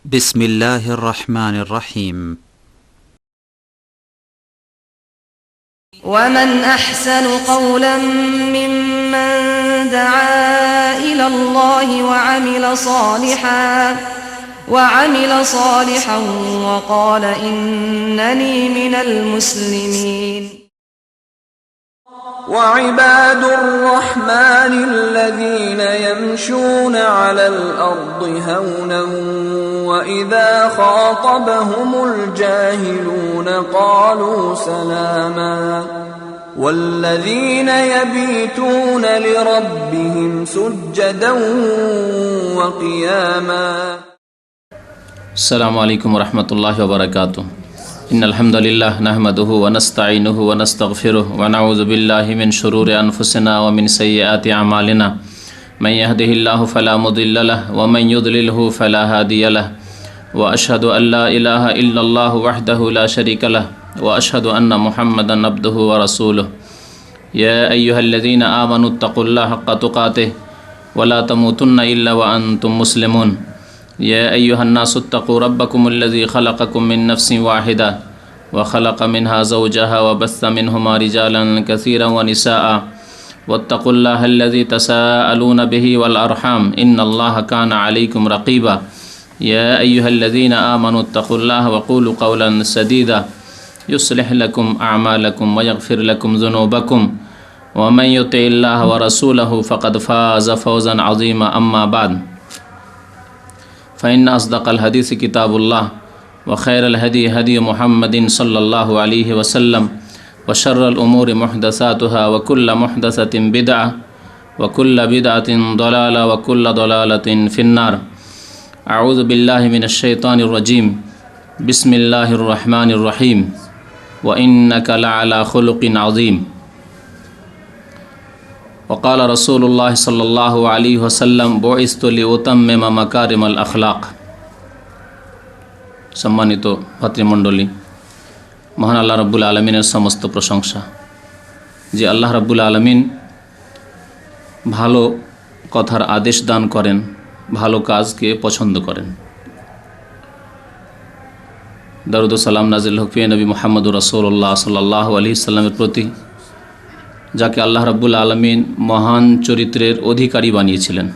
بسم الله الرحمن الرحيم. ومن أحسن قولا ممن دعا إلى الله وعمل صالحا وقال إنني من المسلمين. وعباد الرحمن الذين يمشون على الأرض هونا وإذا خاطبهم الجاهلون قالوا سلاما والذين يبيتون لربهم سجدا وقياما. السلام عليكم ورحمة الله وبركاته. إن الحمد لله نحمده ونستعينه ونستغفره ونعوذ بالله من شرور أنفسنا ومن سيئات أعمالنا من يهده الله فلا مضل له ومن يضلله فلا هادي له وأشهد أن لا إله إلا الله وحده لا شريك له وأشهد أن محمدا عبده ورسوله. يا أيها الذين آمنوا اتقوا الله حق تقاته ولا تموتن إلا وأنتم مسلمون. يا أيها الناس اتقوا ربكم الذي خلقكم من نفس واحدة وخلق منها زوجها وبث منهما رجالا كثيرا ونساء واتقوا الله الذي تساءلون به والأرحام إن الله كان عليكم رقيبا. يا أيها الذين آمنوا اتقوا الله وقولوا قولا سديدا يصلح لكم أعمالكم ويغفر لكم ذنوبكم ومن يطع الله ورسوله فقد فاز فوزا عظيما. أما بعد فإن أصدق الحديث كتاب الله وخير الهدي هدي محمد صلى الله عليه وسلم وشر الأمور محدثاتها وكل محدثة بدعة وكل بدعة ضلالة وكل ضلالة في النار. أعوذ بالله من الشيطان الرجيم. بسم الله الرحمن الرحيم. وإنك لعلى خلق عظيم. وقال رسول الله صلى الله عليه وسلم بعثت لأتمم مكارم الأخلاق. সম্মানিত ভাতৃমণ্ডলী, মহান আল্লাহ রাব্বুল আলমিনের সমস্ত প্রশংসা, যে আল্লাহ রাব্বুল আলমিন ভালো কথার আদেশ দান করেন, ভালো কাজকে পছন্দ করেন। দরুদ ও সালাম নাজিল হোক প্রিয় নবী মুহাম্মদুর রাসূলুল্লাহ সাল্লাল্লাহু আলাইহি সাল্লামের প্রতি, যাকে আল্লাহ রাব্বুল আলমিন মহান চরিত্রের অধিকারী বানিয়েছিলেন।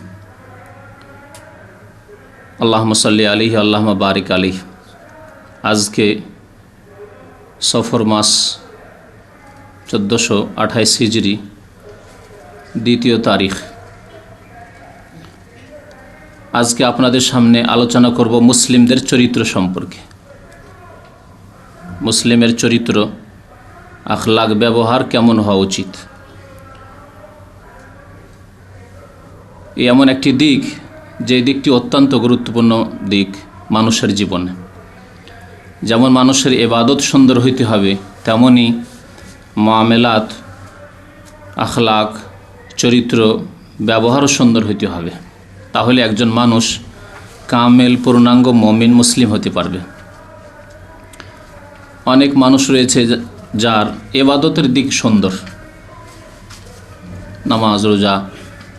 আল্লাহুম্মা সাল্লি আলাইহি আল্লাহুম্মা বারিক আলাইহি। আজকে সফর মাস 1428 হিজরি, দ্বিতীয় তারিখ। আজকে আপনাদের সামনে আলোচনা করব মুসলিমদের চরিত্র সম্পর্কে। মুসলিমের চরিত্র, আখলাক, ব্যবহার কেমন হওয়া উচিত। এমন একটি দিক, যে দিকটি অত্যন্ত গুরুত্বপূর্ণ দিক মানুষের জীবনে। যেমন মানুষের ইবাদত সুন্দর হইতে হবে, তেমনি মুআমেলাত, আখলাক, চরিত্র, ব্যবহারও সুন্দর হইতে হবে। তাহলে একজন মানুষ কামেল, পূর্ণাঙ্গ মুমিন, মুসলিম হতে পারবে। অনেক মানুষ রয়েছে যার ইবাদতের দিক সুন্দর, নামাজ, রোজা,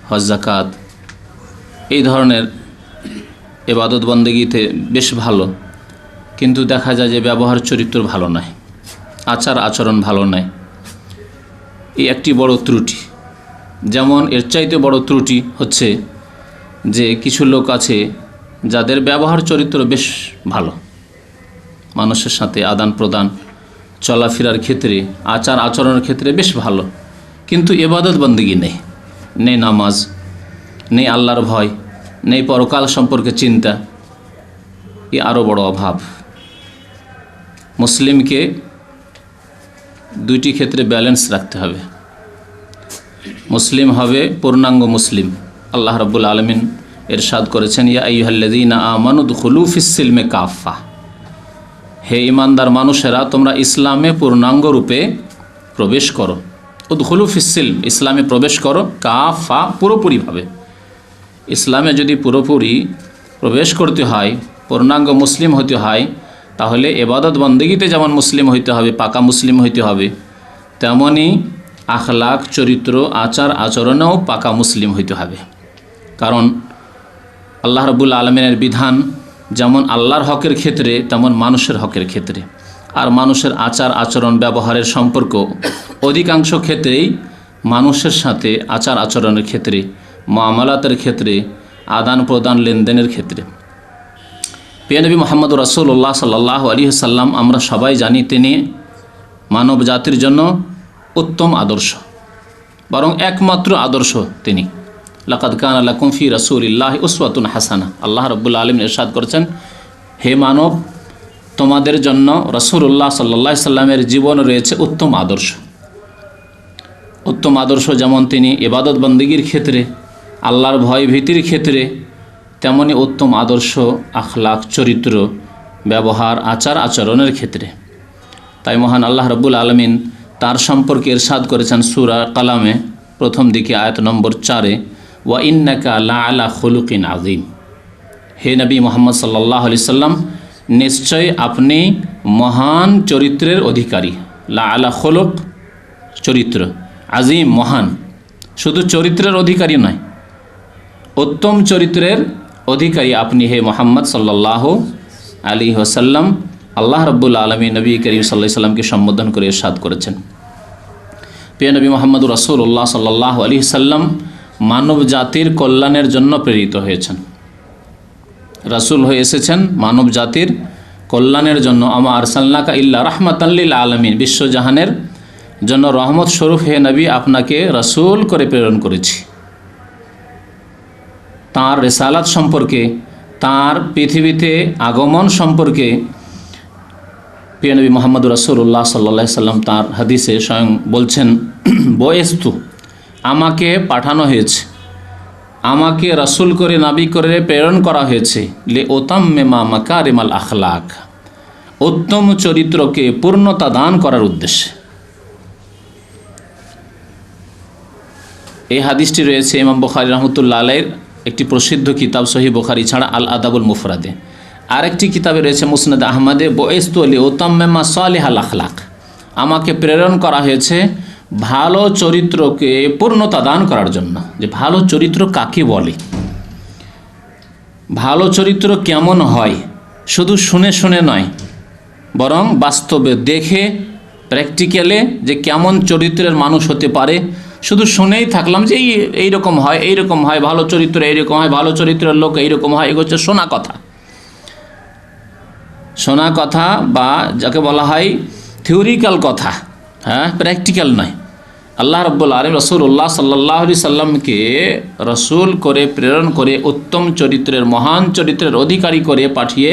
হজ, যাকাত, এই ধরনের ইবাদত বন্দেগীতে বেশ ভালো, কিন্তু দেখা যায় যে ব্যবহার চরিত্র ভালো নয়, আচার আচরণ ভালো নয়। এই একটি বড় ত্রুটি। যেমন এর চাইতে বড় ত্রুটি হচ্ছে যে কিছু লোক আছে যাদের ব্যবহার চরিত্র বেশ ভালো, মানুষের সাথে আদান প্রদান, চলাফেরার ক্ষেত্রে, আচার আচরণের ক্ষেত্রে বেশ ভালো, কিন্তু ইবাদত বন্দেগী নেই, নেই নামাজ, নেই আল্লাহর ভয়, নেই পরকাল সম্পর্কে চিন্তা। এ আরও বড় অভাব। মুসলিমকে দুইটি ক্ষেত্রে ব্যালেন্স রাখতে হবে। মুসলিম হবে পূর্ণাঙ্গ মুসলিম। আল্লাহ রাব্বুল আলামিন ইরশাদ করেছেন, ইয়া আইয়ুহাল্লাযীনা আমানু দুখুলু ফিস-সিলমি কাফা। হে ঈমানদার মানুষেরা, তোমরা ইসলামে পূর্ণাঙ্গ রূপে প্রবেশ করো। উদখুলু ফিস-সিলম, ইসলামে প্রবেশ করো, কাফা, পুরোপুরিভাবে। ইসলামে যদি পুরোপুরি প্রবেশ করতে হয়, পূর্ণাঙ্গ মুসলিম হতে হয়, তাহলে ইবাদত বন্দেগীতে যেমন মুসলিম হইতে হবে, পাকা মুসলিম হইতে হবে, তেমনি আখলাক, চরিত্র, আচার আচরণেও পাকা মুসলিম হইতে হবে। কারণ আল্লাহ রাব্বুল আলামিনের বিধান যেমন আল্লাহর হকের ক্ষেত্রে তেমন মানুষের হকের ক্ষেত্রে। আর মানুষের আচার আচরণ ব্যবহারের সম্পর্ক অধিকাংশ ক্ষেত্রেই মানুষের সাথে আচার আচরণের ক্ষেত্রে, মুআমালাতের ক্ষেত্রে, আদান প্রদান লেনদেনের ক্ষেত্রে। প্রিয় নবী মুহাম্মদ রাসূলুল্লাহ সাল্লাল্লাহু আলাইহি ওয়াসাল্লাম আমরা সবাই জানি তিনি মানব জাতির জন্য উত্তম আদর্শ, বরং একমাত্র আদর্শ তিনি। লাকাদ কানা লাকুম ফি রাসূলিল্লাহি উসওয়াতুন হাসানা, আল্লাহ রাব্বুল আলামিন ইরশাদ করেছেন, হে মানব তোমাদের জন্য রাসূলুল্লাহ সাল্লাল্লাহু আলাইহি সাল্লামের জীবন রয়েছে উত্তম আদর্শ। উত্তম আদর্শ যেমন তিনি ইবাদত বন্দেগীর ক্ষেত্রে, আল্লাহর ভয় ভীতির ক্ষেত্রে, তেমনি উত্তম আদর্শ আখলাক চরিত্র ব্যবহার আচার আচরণের ক্ষেত্রে। তাই মহান আল্লাহ রাব্বুল আলামিন তার সম্পর্কে ইরশাদ করেছেন সূরা কালামে প্রথম দিকে আয়াত নম্বর 4-এ, ওয়া ইন্নাকা লাআলা খুলুকিন আযীম। হে নবী মুহাম্মদ সাল্লাল্লাহু আলাইহি সাল্লাম, নিশ্চয় আপনি মহান চরিত্রের অধিকারী। লাআলা খুলুক চরিত্র, আযীম মহান, শুধু চরিত্রের অধিকারী নয়, উত্তম চরিত্রের অধিকারী আপনি হে মুহাম্মদ সাল্লাল্লাহু আলাইহি ওয়াসাল্লাম। আল্লাহ রাব্বুল আলামিন নবী করিম সাল্লাল্লাহু আলাইহি সাল্লামকে সম্বোধন করে ইরশাদ করেছেন। প্রিয় নবী মুহাম্মদ রাসূলুল্লাহ সাল্লাল্লাহু আলাইহি সাল্লাম মানব জাতির কল্যাণের জন্য প্রেরিত হয়েছেন, রাসূল হয়ে এসেছেন মানব জাতির কল্যাণের জন্য। আমা আরসালনাকা ইল্লা রাহমাতাল লিল আলামিন, বিশ্বজাহানের জন্য রহমত স্বরূপ হে নবী আপনাকে রাসূল করে প্রেরণ করেছি। তাঁর রিসালাত সম্পর্কে, তাঁর পৃথিবীতে আগমন সম্পর্কে প্রিয় নবী মুহাম্মদ রাসূলুল্লাহ সাল্লাল্লাহু আলাইহি সাল্লাম তাঁর হাদিসে স্বয়ং বলছেন, বয়েস্তু আমাকে পাঠানো হয়েছে, আমাকে রাসূল করে নবী করে প্রেরণ করা হয়েছে, লে ওতাম্মিমা মাকারিমাল আখলাক, উত্তম চরিত্রকে পূর্ণতা দান করার উদ্দেশ্যে। এই হাদিসটি রয়েছে ইমাম বুখারী রাহমাতুল্লাহ আলাইহির একটি প্রসিদ্ধ কিতাব সহিহ বুখারী ছাড়া আল আদাবুল মুফরাদে। আরেকটি কিতাবে রয়েছে মুসনাদ আহমদে, বয়েস্তু লি ওতাম্মিমা সালিহাল আখলাক, আমাকে প্রেরণ করা হয়েছে ভালো চরিত্রকে পূর্ণতা দান করার জন্য। যে ভালো চরিত্র কাকে বলে, ভালো চরিত্র কেমন হয়, শুধু শুনে শুনে নয়, বরং বাস্তবে দেখে প্র্যাকটিক্যালে যে কেমন চরিত্রের মানুষ হতে পারে। শুধু শুনেই থাকলাম যে এইরকম হয়, এইরকম হয়, ভালো চরিত্র এইরকম হয়, ভালো চরিত্রের লোক এইরকম হয়, এগুলো হচ্ছে শোনা কথা। শোনা কথা বা যাকে বলা হয় থিওরিক্যাল কথা, হ্যাঁ, প্র্যাকটিক্যাল নয়। আল্লাহ রাব্বুল আলামিন রাসূলুল্লাহ সাল্লাল্লাহু আলাইহি সাল্লামকে রাসূল করে প্রেরণ করে উত্তম চরিত্রের, মহান চরিত্রের অধিকারী করে পাঠিয়ে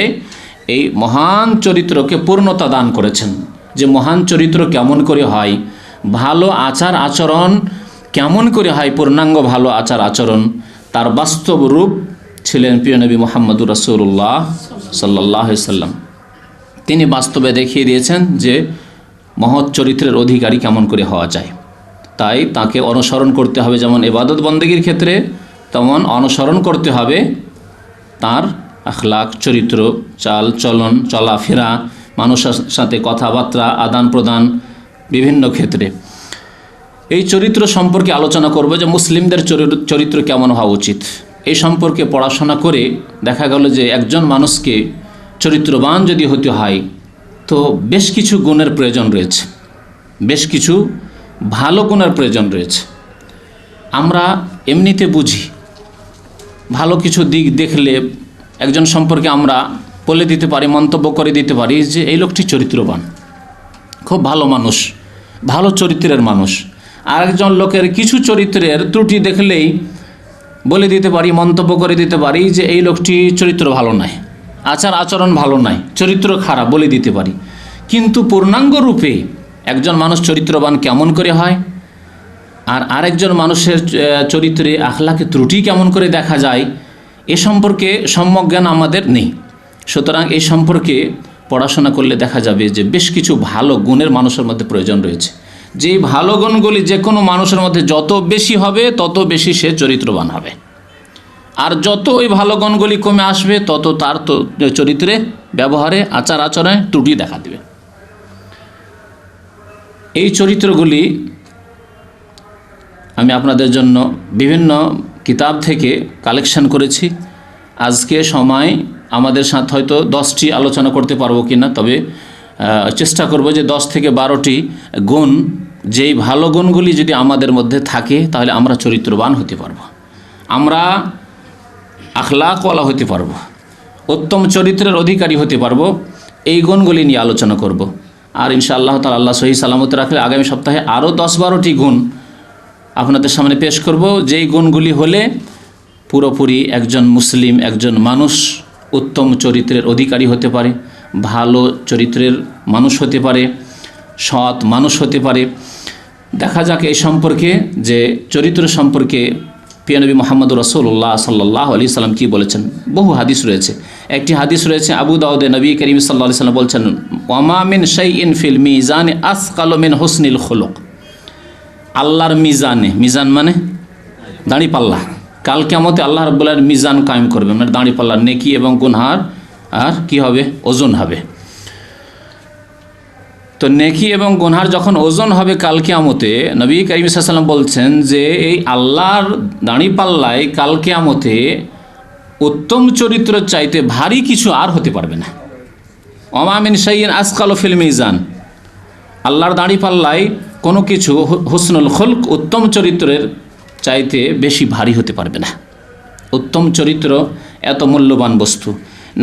এই মহান চরিত্রকে পূর্ণতা দান করেছেন। যে মহান চরিত্র কেমন করে হয়, ভালো আচার আচরণ কেমন করে হয়, পূর্ণাঙ্গ ভালো আচার আচরণ, তার বাস্তব রূপ ছিলেন প্রিয় নবী মুহাম্মদুর রাসূলুল্লাহ সাল্লাল্লাহু আলাইহি সাল্লাম। তিনি বাস্তবে দেখিয়ে দিয়েছেন যে মহৎ চরিত্রের অধিকারী কেমন করে হওয়া যায়। তাই তাকে অনুসরণ করতে হবে, যেমন ইবাদত বন্দেগীর ক্ষেত্রে তেমন অনুসরণ করতে হবে তার আখলাক চরিত্র, চাল চলন, চলাফেরা, মানুষের সাথে কথাবার্তা, আদান প্রদান, বিভিন্ন ক্ষেত্রে। এই চরিত্র সম্পর্কে আলোচনা করব যে মুসলিমদের চরিত্র কেমন হওয়া উচিত। এই সম্পর্কে পড়াশোনা করে দেখা গেল যে একজন মানুষকে চরিত্রবান যদি হতে হয় তো বেশ কিছু গুণের প্রয়োজন রয়েছে, বেশ কিছু ভালো গুণের প্রয়োজন রয়েছে। আমরা এমনিতে বুঝি, ভালো কিছু দিক দেখলে একজন সম্পর্কে আমরা বলে দিতে পারি, মন্তব্য করে দিতে পারি যে এই লোকটি চরিত্রবান, খুব ভালো মানুষ, ভালো চরিত্রের মানুষ। আরেকজন লোকের কিছু চরিত্রের ত্রুটি দেখলেই বলে দিতে পারি, মন্তব্য করে দিতে পারি যে এই লোকটি চরিত্র ভালো নয়, আচার আচরণ ভালো নয়, চরিত্র খারাপ বলে দিতে পারি। কিন্তু পূর্ণাঙ্গ রূপে একজন মানুষ চরিত্রবান কেমন করে হয়, আর আরেকজন মানুষের চরিত্রে আখলাকে ত্রুটি কেমন করে দেখা যায়, এ সম্পর্কে সম্যক জ্ঞান আমাদের নেই। সুতরাং এই সম্পর্কে পড়াশোনা করলে দেখা যাবে যে বেশ কিছু ভালো গুণের মানুষের মধ্যে প্রয়োজন রয়েছে। যেই ভালো গুণগুলি যে কোনো মানুষের মধ্যে যত বেশি হবে তত বেশি সে চরিত্রবান হবে, আর যত ওই ভালো গুণগুলি কমে আসবে তত তার চরিত্রে, ব্যবহারে, আচার আচরণে ত্রুটি দেখা দেবে। এই চরিত্রগুলি আমি আপনাদের জন্য বিভিন্ন কিতাব থেকে কালেকশন করেছি। আজকে সময় আমাদের সাথে হয়তো 10টি আলোচনা করতে পারবো কিনা, তবে চেষ্টা করব যে 10 থেকে 12টি গুণ, যেই ভালো গুণগুলি যদি আমাদের মধ্যে থাকে তাহলে আমরা চরিত্রবান হতে পারবো, আমরা আখলাকওয়ালা হতে পারবো, উত্তম চরিত্রের অধিকারী হতে পারবো। এই গুণগুলি নিয়ে আলোচনা করব। আর ইনশাআল্লাহ তাআলা আল্লাহ সহি সালামত রাখলে আগামী সপ্তাহে আরও 10-12টি গুণ আপনাদের সামনে পেশ করব, যেই গুণগুলি হলে পুরোপুরি একজন মুসলিম, একজন মানুষ উত্তম চরিত্রের অধিকারী হতে পারে, ভালো চরিত্রের মানুষ হতে পারে, সৎ মানুষ হতে পারে। দেখা যাক এই সম্পর্কে, যে চরিত্র সম্পর্কে প্রিয় নবী মুহাম্মদুর রাসূলুল্লাহ সাল্লাল্লাহু আলাইহি সাল্লাম কী বলেছেন। বহু হাদিস রয়েছে। একটি হাদিস রয়েছে আবু দাউদে, নবী করিম সাল্লাল্লাহু আলাইহি সাল্লাম বলছেন, ওয়ামা মিন শাইইন ফিল মিজানে আসকালু মিন হুসনিল খুলুক। আল্লাহর মিজানে, মিজান মানে দাঁড়িপাল্লা, কাল কিয়ামতে আল্লাহ রাব্বুল আলামিন মিজান কায়েম করবেন, মানে দাঁড়িপাল্লা, নেকি এবং গুনহার আর কি হবে, ওজন হবে। তো নেকি এবং গুনহার যখন ওজন হবে কাল কিয়ামতে, নবী করিম সাল্লাল্লাহু আলাইহি সাল্লাম বলছেন যে এই আল্লাহর দাঁড়িপাল্লায় কাল কিয়ামতে উত্তম চরিত্র চাইতে ভারী কিছু আর হতে পারবে না। ওমা মিন শাইইন আসকালু ফিল মিজান, আল্লাহর দাঁড়িপাল্লায় কোনো কিছু হুসনুল খুলক, উত্তম চরিত্রের চাইতে বেশি ভারী হতে পারবে না। উত্তম চরিত্র এত মূল্যবান বস্তু।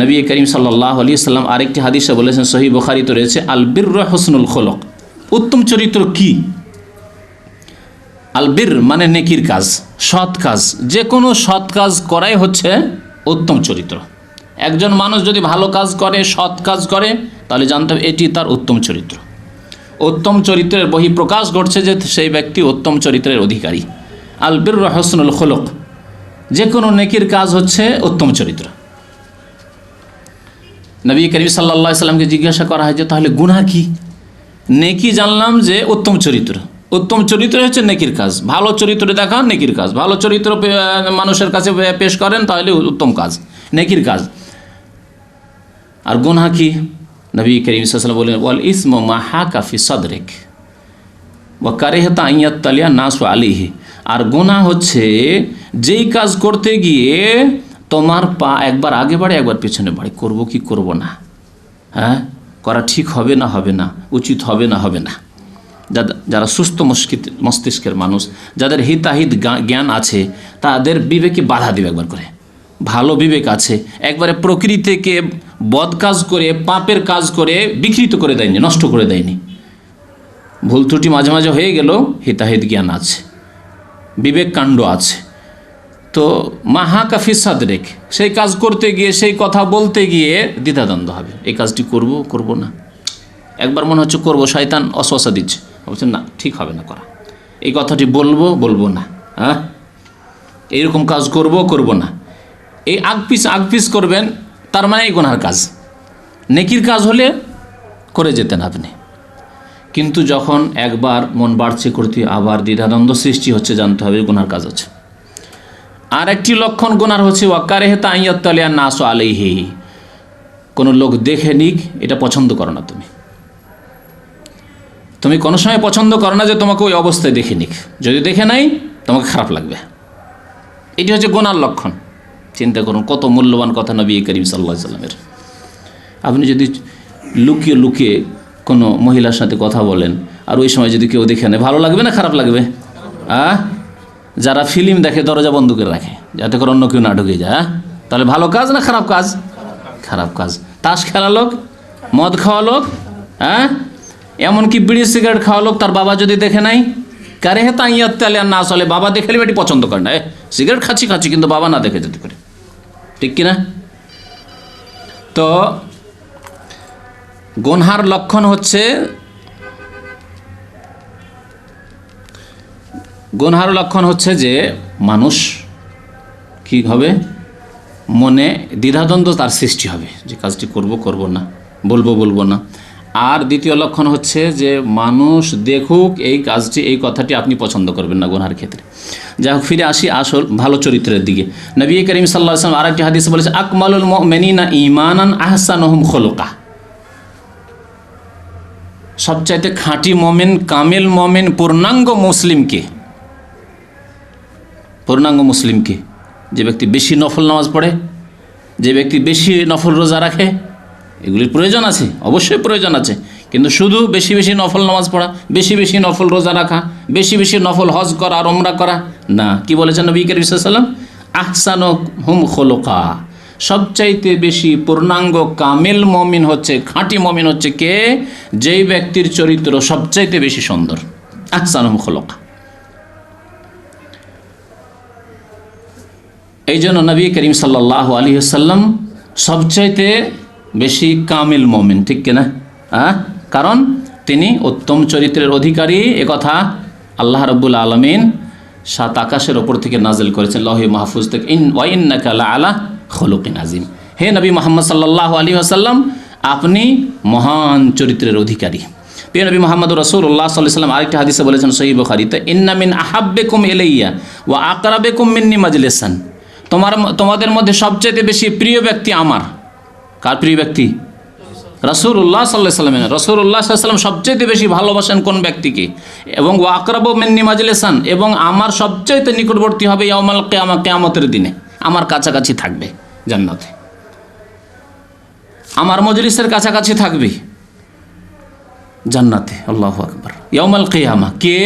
নবী করিম সাল্লাল্লাহু আলাইহি সাল্লাম আরেকটি হাদিসে বলেছেন, সহিহ বুখারীতে রয়েছে, আল বিররু হুসনুল খুলক। উত্তম চরিত্র কি? আল বির মানে নেকির কাজ, সৎ কাজ। যে কোনো সৎ কাজ করাই হচ্ছে উত্তম চরিত্র। একজন মানুষ যদি ভালো কাজ করে, সৎ কাজ করে, তাহলে জানতে হবে এটি তার উত্তম চরিত্র। উত্তম চরিত্রের বহিঃপ্রকাশ ঘটছে যে সেই ব্যক্তি উত্তম চরিত্রের অধিকারী। আল বিররু হুসনুল খুলক, যে কোনো নেকির কাজ হচ্ছে উত্তম চরিত্র। নবী করিম সাল্লাল্লাহু আলাইহি সাল্লামকে জিজ্ঞাসা করা হয় যে তাহলে গুনাহ কি? নেকি জানলাম যে উত্তম চরিত্র, উত্তম চরিত্র হচ্ছে নেকির কাজ। ভালো চরিত্র দেখান নেকির কাজ, ভালো চরিত্র মানুষের কাছে পেশ করেন তাহলে উত্তম কাজ, নেকির কাজ। আর গুনাহ কি? নবী করিম সাল্লাল্লাহু আলাইহি ওয়াসাল্লাম বলেন, ওয়াল ইসমু মা হাকা ফি সাদরিক ওয়া কারিহাতা আন ইয়াত্তালিয়া নাসু আলাইহি। আর গুনাহ হচ্ছে যেই কাজ করতে গিয়ে তোমার পা একবার আগে বাড়ে একবার পেছনে বাড়ে, করব কি করব না, হ্যাঁ, করা ঠিক হবে না হবে না, উচিত হবে না হবে না। যারা সুস্থ মস্তিষ্কের মানুষ, যাদের হিতাহিত জ্ঞান আছে, তাদের বিবেকে বাধা দেবে একবার করে। ভালো বিবেক আছে, একবারে প্রকৃতিকে বদ কাজ করে, পাপের কাজ করে বিকৃত করে দেয়নি, নষ্ট করে দেয়নি। ভুল ত্রুটি মাঝে মাঝে হয়ে গেলেও হিতাহিত জ্ঞান আছে, বিবেক কাণ্ড আছে। তো মাহা কাফি সাদরেক, সেই কাজ করতে গিয়ে, সেই কথা বলতে গিয়ে দ্বিধাদ্বন্দ্ব হবে, এই কাজটি করব করব না। একবার মনে হচ্ছে করব, শয়তান অসওয়াসা দিচ্ছে, বলছেন না ঠিক হবে না করা, এই কথাটি বলবো বলবো না, হ্যাঁ, এইরকম কাজ করব করব না। এই আগপিস করবেন, তার মানে এই গুনার কাজ। নেকির কাজ হলে করে যেতেন আপনি, কিন্তু যখন একবার মন বাড়ছে করতে, আবার দ্বিধাদ্বন্দ্ব সৃষ্টি হচ্ছে, জানতে হবে গুনার কাজ আছে। আর একটি লক্ষণ গুনার হচ্ছে ওয়াকারিহাতা আন ইয়াত্তালিয়া নাসু আলাইহি, কোনো লোক দেখে নিক, এটা পছন্দ করো না। তুমি কোনো সময় পছন্দ করো না যে তোমাকে ওই অবস্থায় দেখে নিক, যদি দেখে নাই তোমাকে খারাপ লাগবে। এটি হচ্ছে গুনার লক্ষণ। চিন্তা করুন কত মূল্যবান কথা নবী করিম সাল্লাল্লাহু আলাইহি সাল্লামের। আপনি যদি লুকিয়ে লুকিয়ে কোনো মহিলার সাথে কথা বলেন, আর ওই সময় যদি কেউ দেখে নেয়, ভালো লাগবে না খারাপ লাগবে? যারা ফিল্ম দেখে দরজা বন্ধ করে রাখে যাতে করে অন্য কেউ না ঢুকে যায়, তাহলে ভালো কাজ না খারাপ কাজ? খারাপ কাজ। তাস খেলা লোক, মদ খাওয়া লোক, এমনকি বিড়ি সিগারেট খাওয়া লোক, তার বাবা যদি দেখে নাই, কারিহাতা আন ইয়াত্তালিয়া নাস, চলে বাবা দেখলে বেটি পছন্দ করে না, সিগারেট খাচ্ছি কিন্তু বাবা না দেখে যেতে করে, ঠিক কিনা? তো গুনহার লক্ষণ হচ্ছে, গুনহার লক্ষণ হচ্ছে যে মানুষ কি হবে, মনে দ্বিধাদ্বন্দ্ব তার সৃষ্টি হবে, যে কাজটি করব করব না, বলবো বলবো না। আর দ্বিতীয় লক্ষণ হচ্ছে যে মানুষ দেখুক এই কাজটি, এই কথাটি আপনি পছন্দ করবেন না গুনহার ক্ষেত্রে। যাই হোক, ফিরে আসি আসল ভালো চরিত্রের দিকে। নবী করিম সাল্লাল্লাহু আলাইহি ওয়াসাল্লাম আরেকটি হাদিসে বলেছে, আকমালুল মুমিনিনা ঈমানান আহসানুহুম খুলুকা। সবচাইতে খাঁটি মুমিন, কামিল মুমিন, পূর্ণাঙ্গ মুসলিমকে, পূর্ণাঙ্গ মুসলিমকে, যে ব্যক্তি বেশি নফল নামাজ পড়ে, যে ব্যক্তি বেশি নফল রোজা রাখে, এগুলির প্রয়োজন আছে, অবশ্যই প্রয়োজন আছে, কিন্তু শুধু বেশি বেশি নফল নামাজ পড়া, বেশি বেশি নফল রোজা রাখা, বেশি বেশি নফল হজ করা আর ওমরা করা না। কি বলেছেন নবী করিম সাল্লাল্লাহু আলাইহি ওয়াসাল্লাম? আহসানুহুম খুলুকা, সবচাইতে বেশি পূর্ণাঙ্গ কামিল মুমিন হচ্ছে, খাঁটি মুমিন হচ্ছে কে? যেই ব্যক্তির চরিত্র সবচাইতে বেশি সুন্দর। আহসানুহুম খুলুকা। এই জন্য নবী করিম সাল্লাল্লাহু আলাইহি ওয়াসাল্লাম সবচাইতে বেশি কামিল মুমিন, ঠিক কিনা? কারণ তিনি উত্তম চরিত্রের অধিকারী, একথা আল্লাহ রাব্বুল আলামিন 7 আকাশের ওপর থেকে নাজিল করেছেন, লাউহে মাহফুজ থেকে, ওয়া ইন্নাকা লাআলা খুলুকিন আযীম। হে নবী মুহাম্মদ সাল্লাল্লাহু আলাইহি ওয়াসাল্লাম, আপনি মহান চরিত্রের অধিকারী। প্রিয় নবী মুহাম্মদুর রাসূলুল্লাহ সাল্লাল্লাহু আলাইহি ওয়াসাল্লাম আরেকটি হাদিসে বলেছেন সহিহ বুখারীতে, ইন্না মিন আহাব্বিকুম ইলাইয়া ওয়া আকরাবিকুম মিন্নি মাজলিসান, তোমাদের মধ্যে সবচেয়ে বেশি প্রিয় ব্যক্তি আমার। কার প্রিয় ব্যক্তি? রাসূলুল্লাহ সাল্লাল্লাহু আলাইহি ওয়াসাল্লাম। রাসূলুল্লাহ সাল্লাল্লাহু আলাইহি ওয়াসাল্লাম সবচেয়ে বেশি ভালোবাসেন কোন ব্যক্তিকে? এবং ওয়া আকরাবু মিন্নি মাজলিসান, এবং আমার সবচেয়ে নিকটবর্তী হবে ইয়াউমাল কিয়ামা, কিয়ামতের দিনে আমার কাছাকাছি থাকবে জান্নাতে, আমার মজলিসের কাছাকাছি থাকবে জান্নাতে। আল্লাহু আকবার। ইয়াউমাল কিয়ামা কে?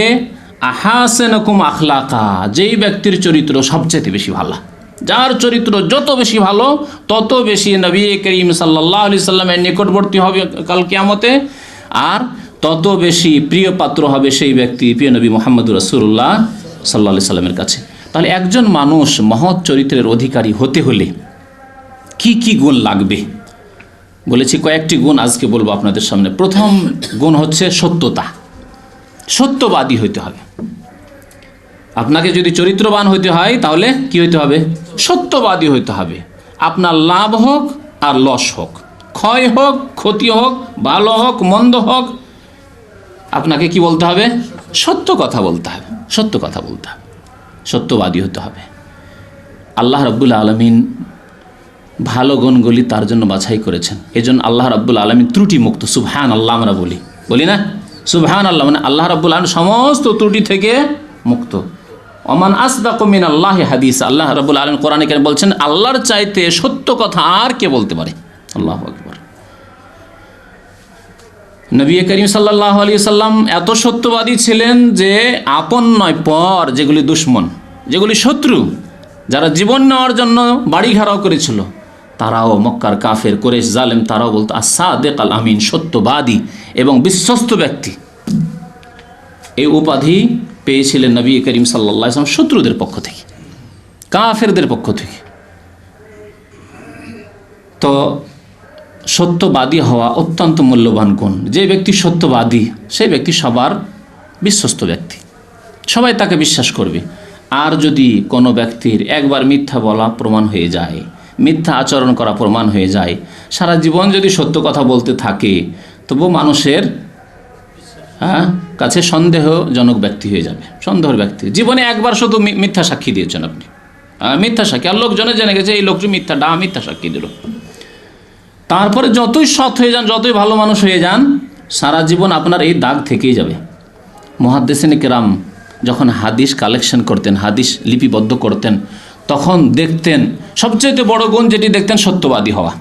আহাসানুকুম আখলাকা, যেই ব্যক্তির চরিত্র সবচেয়ে বেশি ভালো, যার চরিত্র যত বেশি ভালো তত বেশি নবী করিম সাল্লাল্লাহু আলাইহি সাল্লামের নিকটবর্তী হবে কাল কিয়ামতে, আর তত বেশি প্রিয় পাত্র হবে সেই ব্যক্তি প্রিয় নবী মুহাম্মদুর রাসূলুল্লাহ সাল্লাল্লাহু আলাইহি সাল্লামের কাছে। তাহলে একজন মানুষ মহৎ চরিত্রের অধিকারী হতে হলে কি কি গুণ লাগবে বলেছি, কয়েকটি গুণ আজকে বলবো আপনাদের সামনে। প্রথম গুণ হচ্ছে সত্যতা, সত্যবাদী হইতে হবে। আপনাকে যদি চরিত্রবান হইতে হয় তাহলে কি হইতে হবে? সত্যবাদী হইতে হবে। আপনার লাভ হোক আর লস হোক, ক্ষয় হোক ক্ষতি হোক, ভালো হোক মন্দ হোক, আপনাকে কি বলতে হবে? সত্য কথা বলতে হবে, সত্য কথা বলতে হবে, সত্যবাদী হতে হবে। আল্লাহ রাব্বুল আলামিন ভালো গুণগুলি তার জন্য বাছাই করেছেন, এজন্য আল্লাহ রাব্বুল আলামিন ত্রুটি মুক্ত। সুবহানাল্লাহ আমরা বলি না? সুবহানাল্লাহ মানে আল্লাহ রাব্বুল আলামিন সমস্ত ত্রুটি থেকে মুক্ত। ওমান আসদাকু মিনাল্লাহি হাদিসা, আল্লাহ রাব্বুল আলামিন কোরআনে কারীমে বলছেন আল্লাহর চাইতে সত্য কথা আর কে বলতে পারে? আল্লাহু আকবার। নবী করিম সাল্লাল্লাহু আলাইহি সাল্লাম এত সত্যবাদী ছিলেন যে আপন নয় পর, যেগুলি দুশমন, যেগুলি শত্রু, যারা জীবন নেওয়ার জন্য বাড়ি ঘেরাও করেছিল, তারাও, মক্কার কাফের কুরাইশ জালেম, তারাও বলতো আস-সাদিক আল আমিন, সত্যবাদী এবং বিশ্বস্ত ব্যক্তি। এই উপাধি পেয়েছিলেন নবী করিম সাল্লাল্লাহু আলাইহি ওয়াসাল্লাম শত্রুদের পক্ষ থেকে, কাফেরদের পক্ষ থেকে। তো সত্যবাদী হওয়া অত্যন্ত মূল্যবান গুণ। যে ব্যক্তি সত্যবাদী সেই ব্যক্তি সবার বিশ্বস্ত ব্যক্তি, সবাই তাকে বিশ্বাস করবে। আর যদি কোনো ব্যক্তির একবার মিথ্যা বলা প্রমাণ হয়ে যায়, মিথ্যা আচরণ করা প্রমাণ হয়ে যায়, সারা জীবন যদি সত্য কথা বলতে থাকে, তবু মানুষের কাছে সন্দেহজনক ব্যক্তি হয়ে যাবে, সন্দেহের ব্যক্তি। জীবনে একবার শুধু মিথ্যা সাক্ষী দিয়েছেন আপনি, মিথ্যা সাক্ষী, আর লোকজনে জেনে গেছে এই লোকজন মিথ্যা সাক্ষী দিল। তারপরে যতই সৎ হয়ে যান, যতই ভালো মানুষ হয়ে যান, সারা জীবন আপনার এই দাগ থেকেই যাবে। মুহাদ্দিসিনে কেরাম যখন হাদিস কালেকশন করতেন, হাদিস লিপিবদ্ধ করতেন, তখন দেখতেন সবচেয়ে বড় গুণ যেটি দেখতেন সত্যবাদী হওয়া।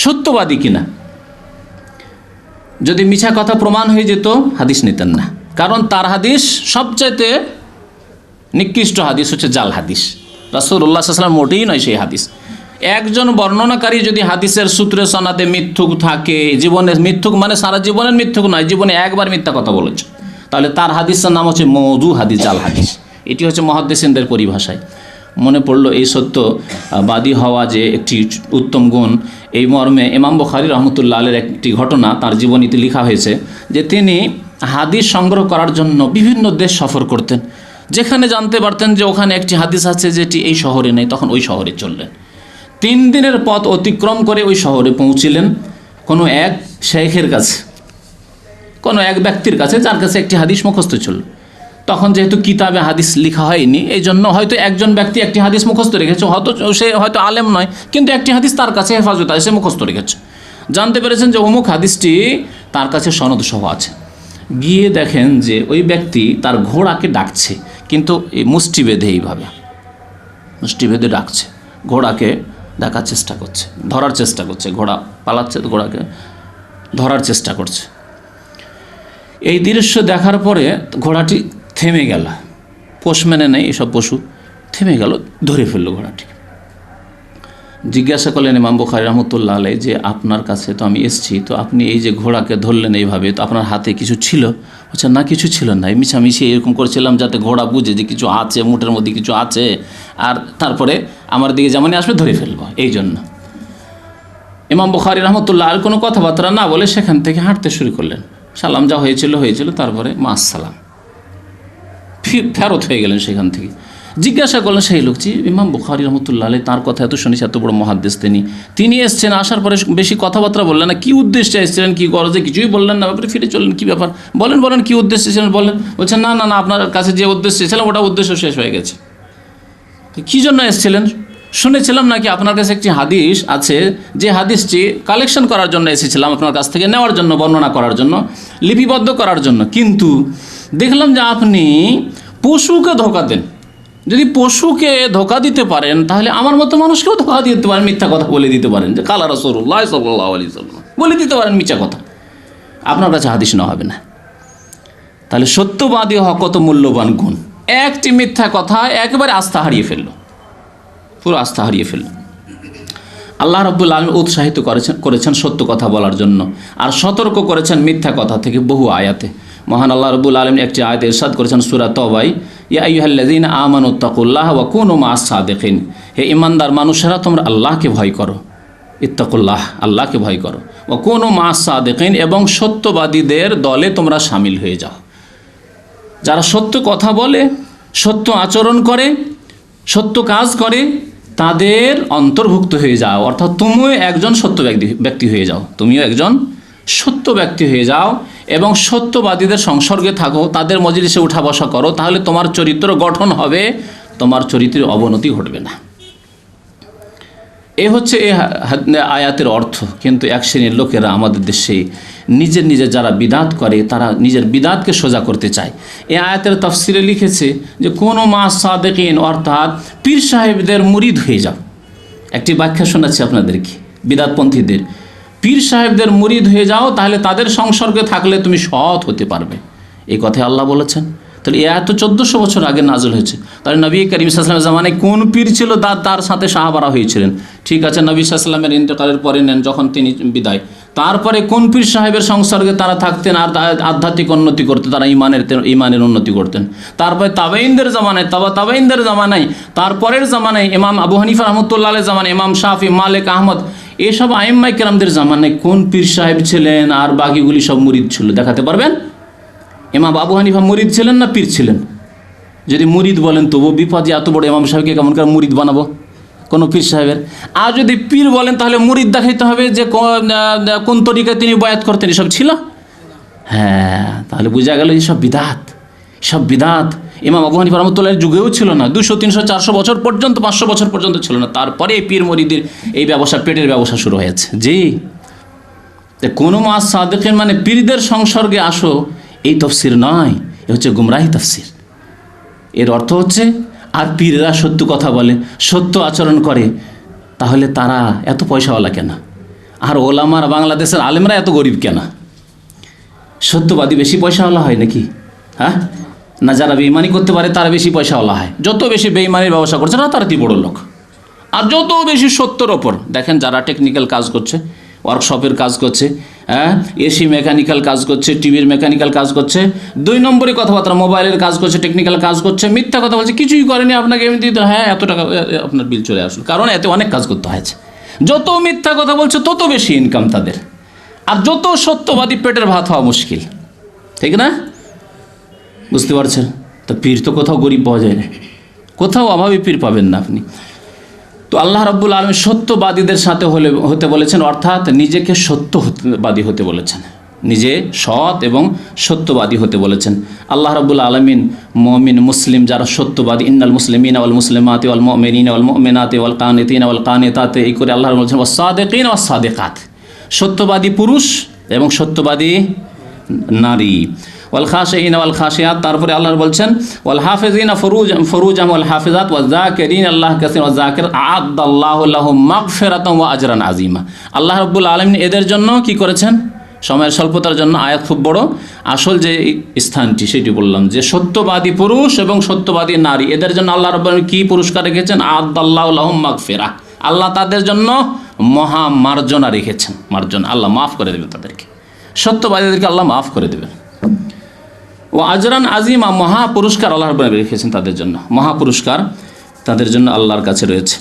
সত্যবাদী কিনা, যদি মিছা কথা প্রমাণ হয়ে যেত হাদিস নিতেন না, কারণ তার হাদিস সবচাইতে নিকৃষ্ট হাদিস হচ্ছে জাল হাদিস। রাসূলুল্লাহ সাল্লাল্লাহু আলাইহি ওয়াসাল্লাম মোটেই নয় সেই হাদিস। একজন বর্ণনাকারী যদি হাদিসের সূত্রে সনাদে মিথ্যুক থাকে, জীবনে মিথ্যুক মানে সারা জীবনের মিথ্যুক নয়, জীবনে একবার মিথ্যা কথা বলেছে, তাহলে তার হাদিসের নাম হচ্ছে মওদু হাদিস, জাল হাদিস। এটি হচ্ছে মুহাদ্দিসিনদের পরিভাষায়। মনে পড়লো এই সত্যবাদী হওয়া যে একটি উত্তম গুণ, এই মর্মে ইমাম বুখারী রাহমাতুল্লাহ আলাইহির একটি ঘটনা তার জীবনীতে লেখা হয়েছে যে তিনি হাদিস সংগ্রহ করার জন্য বিভিন্ন দেশ সফর করতেন। যেখানে জানতে পারতেন যে ওখানে একটি হাদিস আছে যেটি এই শহরে নেই, তখন ওই শহরে চললেন। 3 দিনের পথ অতিক্রম করে ওই শহরে পৌঁছিলেন কোনো এক শেখের কাছে, কোনো এক ব্যক্তির কাছে, যার কাছে একটি হাদিস মুখস্থ ছিল। তখন যেহেতু কিতাবে হাদিস লেখা হয়নি, এই জন্য হয়তো একজন ব্যক্তি একটি হাদিস মুখস্থ রেখেছে, সে হয়তো আলেম নয়, কিন্তু একটি হাদিস তার কাছে হেফাজত আছে, সে মুখস্থ রেখেছে। জানতে পেরেছেন যে অমুক হাদিসটি তার কাছে সনদ সহ আছে। গিয়ে দেখেন যে ওই ব্যক্তি তার ঘোড়াকে ডাকছে, কিন্তু এই মুষ্টি বেঁধে, এইভাবে মুষ্টি বেঁধে ডাকছে ঘোড়াকে, ডাকার চেষ্টা করছে, ধরার চেষ্টা করছে, ঘোড়া পালাচ্ছে তো ঘোড়াকে ধরার চেষ্টা করছে। এই দৃশ্য দেখার পরে ঘোড়াটি থেমে গেল, পোষ মেনে নেই এসব পশু, থেমে গেল, ধরে ফেললো ঘোড়াটি। জিজ্ঞাসা করলেন ইমাম বুখারী রহমতুল্লাহ আলাইহি যে আপনার কাছে তো আমি এসেছি, তো আপনি এই যে ঘোড়াকে ধরলেন এইভাবে, তো আপনার হাতে কিছু ছিল? বলছে না, কিছু ছিল না, মিছামিছি এরকম করছিলাম যাতে ঘোড়া বুঝে যে কিছু আছে, মুঠের মধ্যে কিছু আছে, আর তারপরে আমার দিকে যেমনই আসবে ধরে ফেলবো, এই জন্য। ইমাম বুখারী রহমতুল্লাহ আর কোনো কথাবার্তা না বলে সেখান থেকে হাঁটতে শুরু করলেন। সালাম যা হয়েছিল, তারপরে মাস সালাম, ফেরত হয়ে গেলেন সেখান থেকে। জিজ্ঞাসা করলেন সেই লোকটি, ইমাম বুখারী রহমতুল্লাহ আলাইহি তার কথা এত শুনেছি, এত বড় মুহাদ্দিস তিনি এসছেন, আসার পরে বেশি কথাবার্তা বললেন না, কী উদ্দেশ্যে এসেছিলেন, কী গরজে, কিছুই বললেন না, ব্যাপারে ফিরে চললেন, কী ব্যাপার বলেন কী উদ্দেশ্যে ছিলেন বলেন। বলছেন না, আপনার কাছে যে উদ্দেশ্যে ছিলাম ওটা উদ্দেশ্য শেষ হয়ে গেছে। কী জন্য এসেছিলেন? শুনেছিলাম নাকি আপনার কাছে একটি হাদিস আছে, যে হাদিসটি কালেকশন করার জন্য এসেছিলাম, আপনার কাছ থেকে নেওয়ার জন্য, বর্ণনা করার জন্য, লিপিবদ্ধ করার জন্য, কিন্তু দেখলাম যে আপনি পশুকে ধোঁকা দেন। যদি পশুকে ধোঁকা দিতে পারেন তাহলে আমার মতো মানুষকেও ধোঁকা দিতে পারেন, মিথ্যা কথা বলে দিতে পারেন, যে কালা রাসূলুল্লাহ সাল্লাল্লাহু আলাইহি ওয়াসাল্লাম বলে দিতে পারেন মিথ্যা কথা, আপনার কাছে হাদিস নেওয়া হবে না। তাহলে সত্যবাদী হওয়া কত মূল্যবান গুণ। একটি মিথ্যা কথা একেবারে আস্থা হারিয়ে ফেলল, পুরো আস্থা হারিয়ে ফেলল। আল্লাহ রাব্বুল আলামিন উৎসাহিত করেছেন সত্য কথা বলার জন্য, আর সতর্ক করেছেন মিথ্যা কথা থেকে বহু আয়াতে। মহান আল্লাহ রাব্বুল আলামিন একটি আয়াতে ইরশাদ করেছেন সূরা তাওবায়, ইয়া আইয়ুহাল্লাযীনা আমানুত্তাকুল্লাহ ওয়া কুনু মা'আস সাদিকিন, হে ঈমানদার মানুষেরা তোমরা আল্লাহকে ভয় করো, ইত্তাকুল্লাহ আল্লাহকে ভয় করো, ওয়া কুনু মা'আস সাদিকিন এবং সত্যবাদীদের দলে তোমরা শামিল হয়ে যাও। যারা সত্য কথা বলে, সত্য আচরণ করে, সত্য কাজ করে, তাদের অন্তর্ভুক্ত হয়ে যাও, অর্থাৎ তুমিও একজন সত্য ব্যক্তি হয়ে যাও, তুমিও একজন সত্য ব্যক্তি হয়ে যাও এবং সত্যবাদীদের সংসর্গে থাকো, তাদের মজলিসে উঠা বসা করো, তাহলে তোমার চরিত্র গঠন হবে, তোমার চরিত্রের অবনতি ঘটবে না। এ হচ্ছে এই আয়াতের অর্থ। কিন্তু এক শ্রেণীর লোকেরা আমাদের দেশে নিজের যারা বিদাত করে, তারা নিজের বিদাতকে সোজা করতে চায়। এই আয়াতের তাফসিরে লিখেছে যে কোনো মা'আস সাদিকিন, অর্থাৎ পীর সাহেবদের মুরিদ হয়ে যাও। একটি ব্যাখ্যা শোনাচ্ছি আপনাদেরকে বিদাতপন্থীদের, পীর সাহেবদের মুরিদ হয়ে যাও, তাহলে তাদের সংসর্গে থাকলে তুমি সৎ হতে পারবে, এই কথাই আল্লাহ বলেছেন। তাহলে এ আয়াত 1400 বছর আগে নাযিল হয়েছে। তাহলে নবী করিম সাল্লাল্লাহু আলাইহি ওয়াসাল্লামের জামানায় কোন পীর ছিল তার সাথে সাহাবারা হয়েছিলেন? ঠিক আছে, নবী সাল্লাল্লাহু আলাইহি ওয়াসাল্লামের ইন্তেকালের পরে নেন যখন তিনি বিদায়, তারপরে কোন পীর সাহেবের সংসর্গে তারা থাকতেন আর আধ্যাত্মিক উন্নতি করতেন, তারা ইমানের উন্নতি করতেন। তারপরে তাবেঈনদের জামানায়, তাবেঈনদের জামানায়, তারপরের জামানায় ইমাম আবু হানিফা রাহমাতুল্লাহ আলাইহি জামানায়, ইমাম শাফি, মালিক, আহমদ, এসব আইম্মায়ে কেরামদের জামানায় কোন পীর সাহেব ছিলেন আর বাকিগুলি সব মুরিদ ছিল? দেখাতে পারবেন? ইমাম আবু হানিফা মুরিদ ছিলেন না পীর ছিলেন? যদি মুরিদ বলেন তবু বিপদ, এত বড় ইমাম সাহেবকে কেমন করে মুরিদ বানাবো কোনো পীর সাহেবের? আর যদি পীর বলেন তাহলে মুরিদ দেখাইতে হবে যে কোন তরিকায় তিনি বয়াত করতেন, এসব ছিল। হ্যাঁ, তাহলে বোঝা গেল এইসব বিদাত, সব বিদাত ইমাম আবু হানিফা রাহমাতুল্লাহর যুগেও ছিল না, 200, 300, 400 বছর পর্যন্ত, 500 বছর পর্যন্ত ছিল না। তারপরে এই পীর মুরিদের এই ব্যবসা, পেটের ব্যবসা শুরু হয়েছে। জি, কোনো মা'আস সাদিকিন মানে পীরদের সংসর্গে আসো, এই তফসির নয়, এ হচ্ছে গুমরাহি তফসির। এর অর্থ হচ্ছে আর পীররা সত্য কথা বলে, সত্য আচরণ করে, তাহলে তারা এত পয়সাওয়ালা কেন? আর ওলামার, বাংলাদেশের আলেমরা এত গরিব কেন? সত্যবাদী বেশি পয়সাওয়ালা হয় নাকি? হ্যাঁ না, যারা বেঈমানি করতে পারে তারা বেশি পয়সাওয়ালা হয়। যত বেশি বেঈমানির ব্যবসা করছে না তারা বড় লোক। আর যত বেশি সত্যর ওপর, দেখেন যারা টেকনিক্যাল কাজ করছে, ওয়ার্কশপের কাজ করছে, হ্যাঁ, এসি মেকানিক্যাল কাজ করছে, টিভির মেকানিক্যাল কাজ করছে, 2 নম্বরই কথাবার্তা, মোবাইলের কাজ করছে, টেকনিক্যাল কাজ করছে, মিথ্যা কথা বলছে, কিছুই করেনি, আপনাকে এমনি দিতে, হ্যাঁ এত টাকা আপনার বিল চলে আসলো, কারণ এতে অনেক কাজ করতে হয়েছে। যত মিথ্যা কথা বলছে তত বেশি ইনকাম তাদের, আর যত সত্যবাদী পেটের ভাত হওয়া মুশকিল, ঠিক না? বুঝতে পারছেন? তো পীর তো কোথাও গরিব পাওয়া যায় না, কোথাও অভাবী পীর পাবেন না আপনি। তো আল্লাহ রাব্বুল আলামিন সত্যবাদীদের সাথে হতে বলেছেন, অর্থাৎ নিজেকে সত্যবাদী হতে বলেছেন, নিজে সৎ এবং সত্যবাদী হতে বলেছেন। আল্লাহ রাব্বুল আলামিন মুমিন, মুসলিম যারা সত্যবাদী, ইন্নাল মুসলিমিনা ওয়াল মুসলিমাতি ওয়াল মুমিনিনা ওয়াল মুমিনাতি ওয়াল কানিতিনা ওয়াল কানিতাতি, এই করে আল্লাহ বলেছেন ওয়াস সাদিকিনা ওয়াস সাদিকাত, সত্যবাদী পুরুষ এবং সত্যবাদী নারী। ওয়াল খাশিঈনা ওয়াল খাশিয়াত, তারপরে আল্লাহ বলছেন ওয়াল হাফিজিনা ফুরুজাহুম ওয়াল হাফিজাত ওয়াজ যাকিরিনা আল্লাহ কাসীরান ওয়াজ যাকির আ'আদাল্লাহু লাহুম মাগফিরাতান ওয়া আজরান আযীমা। আল্লাহ রাব্বুল আলামিন এদের জন্য কি করেছেন? সময়ের স্বল্পতার জন্য আয়াত খুব বড়, আসল যে স্থানটি সেটি বললাম যে সত্যবাদী পুরুষ এবং সত্যবাদী নারী এদের জন্য আল্লাহ রাব্বুল আলামিন কি পুরস্কার রেখেছেন? আ'আদাল্লাহু লাহুম মাগফিরা, আল্লাহ তাদের জন্য মহা মার্জনা রেখেছেন। মার্জনা, আল্লাহ মাফ করে দেবে তাদেরকে, সত্যবাদীদেরকে আল্লাহ মাফ করে দেবেন। ও আজরান আজিমা, মহা পুরস্কার আল্লাহ রাব্বুল আলামিন রেখেছেন তাদের জন্য, মহা পুরস্কার তাদের জন্য আল্লাহর কাছে রয়েছে।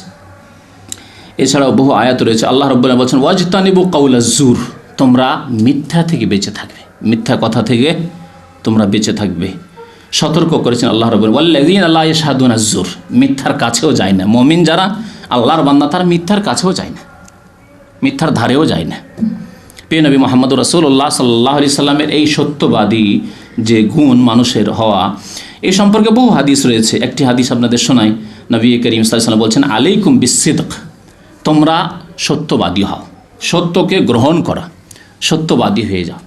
এছাড়াও বহু আয়াত রয়েছে। আল্লাহ রাব্বুল আলামিন বলছেন ওয়াজতানিবু কাউলাজ জুর, তোমরা মিথ্যা থেকে বেঁচে থাকবে, মিথ্যা কথা থেকে তোমরা বেঁচে থাকবে। সতর্ক করেছেন আল্লাহ রাব্বুল ওয়াল্লাযীনা লা ইয়াশহাদুনা আজ-জুর, মিথ্যার কাছেও যায় না। মুমিন যারা আল্লাহর বান্দা তারা মিথ্যার কাছেও যায় না, মিথ্যার ধারেও যায় না। প্রিয় নবী মুহাম্মদ রাসূলুল্লাহ সাল্লাল্লাহু আলাইহি সাল্লামের এই সত্যবাদী যে গুণ মানুষের হওয়া, এই সম্পর্কে বহু হাদিস রয়েছে। একটি হাদিস আপনাদের শোনাই। নবী করিম সাল্লাল্লাহু আলাইহি ওয়াসাল্লাম বলছেন আলাইকুম বিস-সিদক, তোমরা সত্যবাদী হও, সত্যকে গ্রহণ করা, সত্যবাদী হয়ে যাও।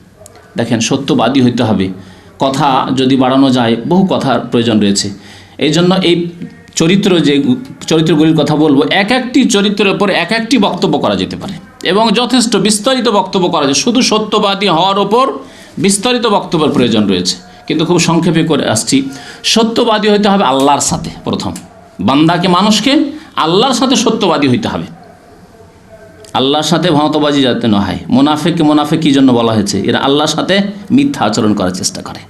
দেখেন, সত্যবাদী হইতে হবে। কথা যদি বাড়ানো যায়, বহু কথার প্রয়োজন রয়েছে। এই জন্য এই চরিত্রগুলির কথা বলবো, এক একটি চরিত্রের উপর এক একটি বক্তব্য করা যেতে পারে এবং যথেষ্ট বিস্তারিত বক্তব্য করা যায়। শুধু সত্যবাদী হওয়ার ওপর বিস্তারিত বক্তব্যের প্রয়োজন রয়েছে, কিন্তু খুব সংক্ষেপে করে আসছি। সত্যবাদী হইতে হবে আল্লাহর সাথে। প্রথম বান্দাকে, মানুষকে আল্লাহর সাথে সত্যবাদী হইতে হবে, আল্লাহর সাথে ভন্তবাজি যাতে না হয়। মুনাফিককে মুনাফিক কী জন্য বলা হয়েছে? এরা আল্লাহর সাথে মিথ্যা আচরণ করার চেষ্টা করে,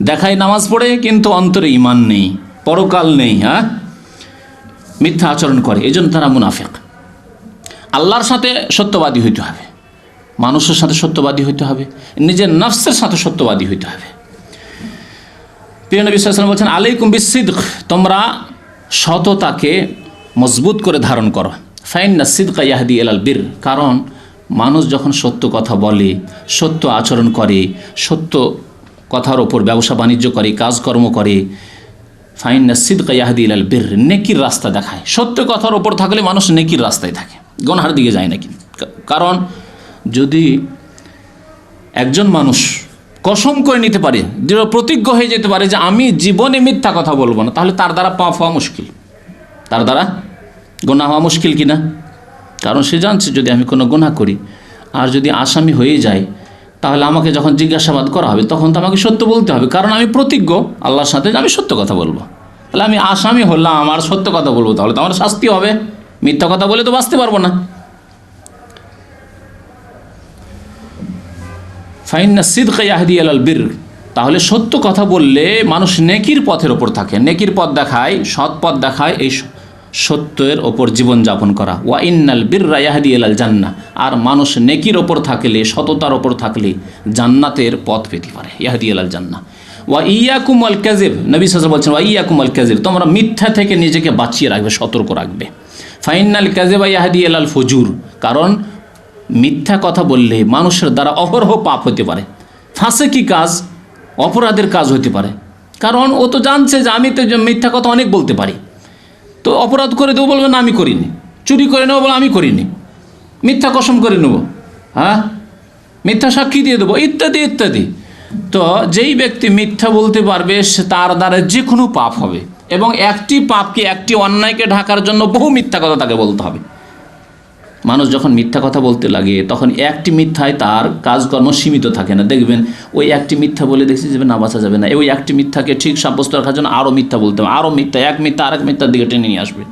দেখায় নামাজ পড়ে কিন্তু অন্তরে ঈমান নেই, পরকাল নেই, হ্যাঁ, মিথ্যা আচরণ করে, এই জন্য তারা মুনাফিক। আল্লাহর সাথে সত্যবাদী হইতে হবে, মানুষের সাথে সত্যবাদী হইতে হবে, নিজের নফসের সাথে সত্যবাদী হইতে হবে। প্রিয় নবী সাল্লাল্লাহু আলাইহি ওয়াসাল্লাম বলছেন আলাইকুম বিস-সিদক, তোমরা সততাকে মজবুত করে ধারণ করো। ফাইন্না সিদকা ইয়াহদি ইলাল বির, কারণ মানুষ যখন সত্য কথা বলে, সত্য আচরণ করে, সত্য কথার ওপর ব্যবসা বাণিজ্য করে, কাজকর্ম করে, ফাইন্না সিদকা ইয়াহদি ইলাল বির, নেকির রাস্তা দেখায়। সত্য কথার ওপর থাকলে মানুষ নেকির রাস্তায় থাকে, গুনাহের দিকে যায় না। কারণ যদি একজন মানুষ কসম করে নিতে পারে, দৃঢ় প্রতিজ্ঞ হয়ে যেতে পারে যে আমি জীবনে মিথ্যা কথা বলবো না, তাহলে তার দ্বারা পাপ হওয়া মুশকিল, তার দ্বারা গুনাহ হওয়া মুশকিল কিনা? কারণ সে জানছে যদি আমি কোনো গুনাহ করি আর যদি আসামি হয়ে যাই, তাহলে আমাকে যখন জিজ্ঞাসাবাদ করা হবে তখন তো আমাকে সত্য বলতে হবে, কারণ আমি প্রতিজ্ঞ আল্লাহর সাথে যে আমি সত্য কথা বলবো। তাহলে আমি আসামি হলাম, আমার সত্য কথা বলবো, তাহলে তো আমার শাস্তি হবে, মিথ্যা কথা বলে তো বাঁচতে পারবো না। ফাইন্না সিদকা ইয়াহদি ইলাল বির, তাহলে সত্য কথা বললে মানুষ নেকির পথের ওপর থাকে, নেকির পথ দেখায়, সৎ পথ দেখায়, এই সত্যের ওপর জীবনযাপন করা। ওয়া ইন্নাল বিররা ইয়াহদি ইলাল জান্নাহ, আর মানুষ নেকির ওপর থাকলে, সততার ওপর থাকলে জান্নাতের পথ পেতে পারে, ইয়াহদি ইলাল জান্নাহ। ওয়া ইয়াকুম আল কাযিব, নবী সাল্লাল্লাহু আলাইহি ওয়াসাল্লাম বলছেন ওয়া ইয়াকুম আল কাযিব, তোমরা মিথ্যা থেকে নিজেকে বাঁচিয়ে রাখবে, সতর্ক রাখবে। ফাইন্নাল কাযিবা ইয়াহদি ইলাল ফুজুর, কারণ মিথ্যা কথা বললে মানুষের দ্বারা অহরহ পাপ হতে পারে, ফাসিকি কাজ, অপরাধের কাজ হতে পারে। কারণ ও তো জানছে যে আমি তো মিথ্যা কথা অনেক বলতে পারি, তো অপরাধ করে দেবো, বলবে না আমি করিনি, চুরি করে নেবো, বলে আমি করিনি, মিথ্যা কসম করে নেব, হ্যাঁ, মিথ্যা সাক্ষী দিয়ে দেবো, ইত্যাদি ইত্যাদি। তো যেই ব্যক্তি মিথ্যা বলতে পারবে সে তার দ্বারা যে কোনো পাপ হবে, এবং একটি পাপকে, একটি অন্যায়কে ঢাকার জন্য বহু মিথ্যা কথা তাকে বলতে হবে। মানুষ যখন মিথ্যা কথা বলতে লাগে তখন একটি মিথ্যায় তার কাজকর্ম সীমিত থাকে না। দেখবেন ওই একটি মিথ্যা বলে দেখছি যে না, বাঁচা যাবে না, ওই একটি মিথ্যাকে ঠিক সাব্যস্ত রাখার জন্য আরও মিথ্যা বলতে হবে, আরও মিথ্যা, এক মিথ্যা আরেক মিথ্যার দিকে টেনে নিয়ে আসবে,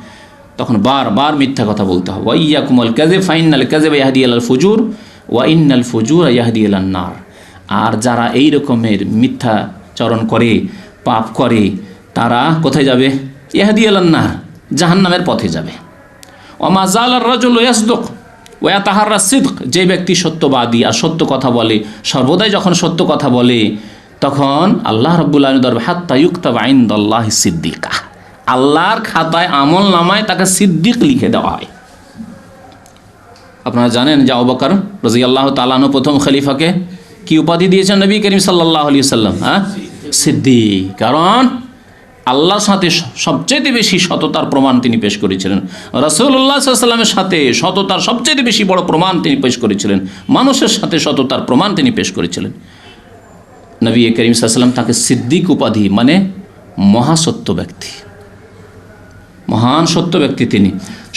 তখন বারবার মিথ্যা কথা বলতে হবে। ওয়া ইয়াকুম আল কাযিব ফাইন্নাল কাযিবা ইয়াহদি ইলাল ফুজুর ওয়া ইন্নাল ফুজুরা ইয়াহদি ইলান নার। আর যারা এই রকমের মিথ্যাচরণ করে, পাপ করে, তারা কোথায় যাবে? ইয়াহদি ইলান নার, জাহান্নামের পথে যাবে। ওমা জালার রাজুলু ইয়াসদুক ওয়া ইয়াতাহাররা সিদক, যে ব্যক্তি সত্যবাদী আর সত্য কথা বলে, সর্বদাই যখন সত্য কথা বলে, তখন আল্লাহ রাব্বুল আলামিন দরবারে হাত্তা ইউকতাবা ইনদাল্লাহি সিদ্দিকা, আল্লাহর খাতায়, আমল নামায় তাকে সিদ্দিক লিখে দেওয়া হয়। আপনারা জানেন যে আবু বকর রাদিয়াল্লাহু তাআলা আনহু প্রথম খলিফাকে কি উপাধি দিয়েছেন নবী করিম সাল্লাল্লাহু আলাইহি ওয়াসাল্লাম? সিদ্দিক। কারণ আল্লাহর সাথে সবচেয়ে বেশি সততার প্রমাণ তিনি পেশ করেছিলেন, রাসূলুল্লাহ সাল্লাল্লাহু আলাইহি ওয়াসাল্লামের সাথে সততার সবচেয়ে বেশি বড় প্রমাণ তিনি পেশ করেছিলেন, মানুষের সাথে সততার প্রমাণ তিনি পেশ করেছিলেন। নবী করিম সাল্লাল্লাহু আলাইহি ওয়াসাল্লাম তাকে সিদ্দিক উপাধি, মানে মহাসত্য ব্যক্তি, মহান সত্য ব্যক্তি, তিনি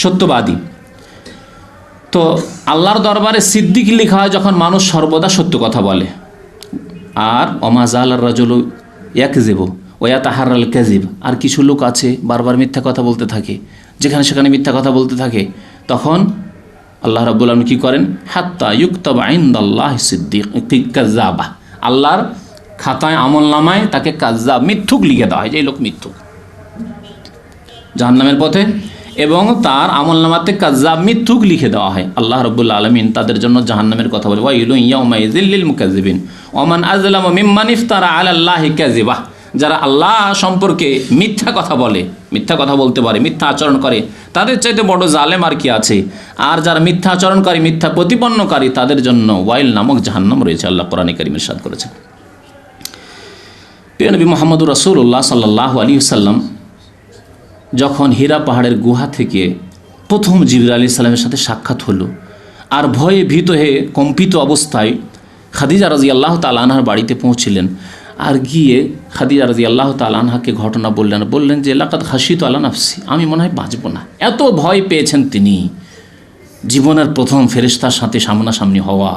সত্যবাদী। তো আল্লাহর দরবারে সিদ্দিক লেখা হয় যখন মানুষ সর্বদা সত্য কথা বলে। আর অমাজাল রাজুল ইয়াকযিবু ওয়া ইয়াতাহাররাল কাযিব, আর কিছু লোক আছে বারবার মিথ্যা কথা বলতে থাকে, যেখানে সেখানে মিথ্যা কথা বলতে থাকে, তখন আল্লাহ রাব্বুল আলামিন কী করেন, হাত্তা ইউকতাবা ইনদাল্লাহি সিদ্দিক কাযযাবা, আল্লাহর খাতায় আমলনামায় তাকে কাযযাব, মিথ্যুক লিখে দেওয়া হয় যে এই লোক মিথ্যুক জাহান্নামের পথে, এবং তার আমলনামাতে কাযযাব মিথ্যুক লিখে দেওয়া হয়। আল্লাহ রাব্বুল আলামিন তাদের জন্য জাহান্নামের কথা বলে, ওয়াইলুন ইয়াউমাইযিল লিল মুকাযযিবিন ওয়া মান আযলামু মিম্মান ইফতারা আলাল্লাহি কাযিবা, যারা আল্লাহ সম্পর্কে মিথ্যা কথা বলে, মিথ্যা কথা বলতে পারে, মিথ্যা আচরণ করে, তাদের চাইতে বড় জালেম আর কি আছে। আর যারা মিথ্যা আচরণকারী, মিথ্যা প্রতিপন্নকারী, তাদের জন্য ওয়াইল নামক জাহান্নাম রয়েছে, আল্লাহ কোরআনে কারীমে ইরশাদ করেছেন। প্রিয় নবী মুহাম্মদুর রাসূলুল্লাহ সাল্লাল্লাহু আলাইহি ওয়াসাল্লাম যখন হীরা পাহাড়ের গুহা থেকে প্রথম জিবরাইল আলাইহিস সালামের সাথে সাক্ষাৎ হলো, আর ভয়ে ভীত হয়ে কম্পিত অবস্থায় খাদিজা রাদিয়াল্লাহু তাআলা আনহার বাড়িতে পৌঁছলেন। আর গিয়ে খাদিজা রাদিয়াল্লাহু তাআলা আনহাকে ঘটনা বললেন যে লাকাদ খাশিতু আলা নাফসি, আমি মনে হয় বাঁচব না। এত ভয় পেয়েছেন তিনি, জীবনের প্রথম ফেরেশতার সাথে সামনাসামনি হওয়া,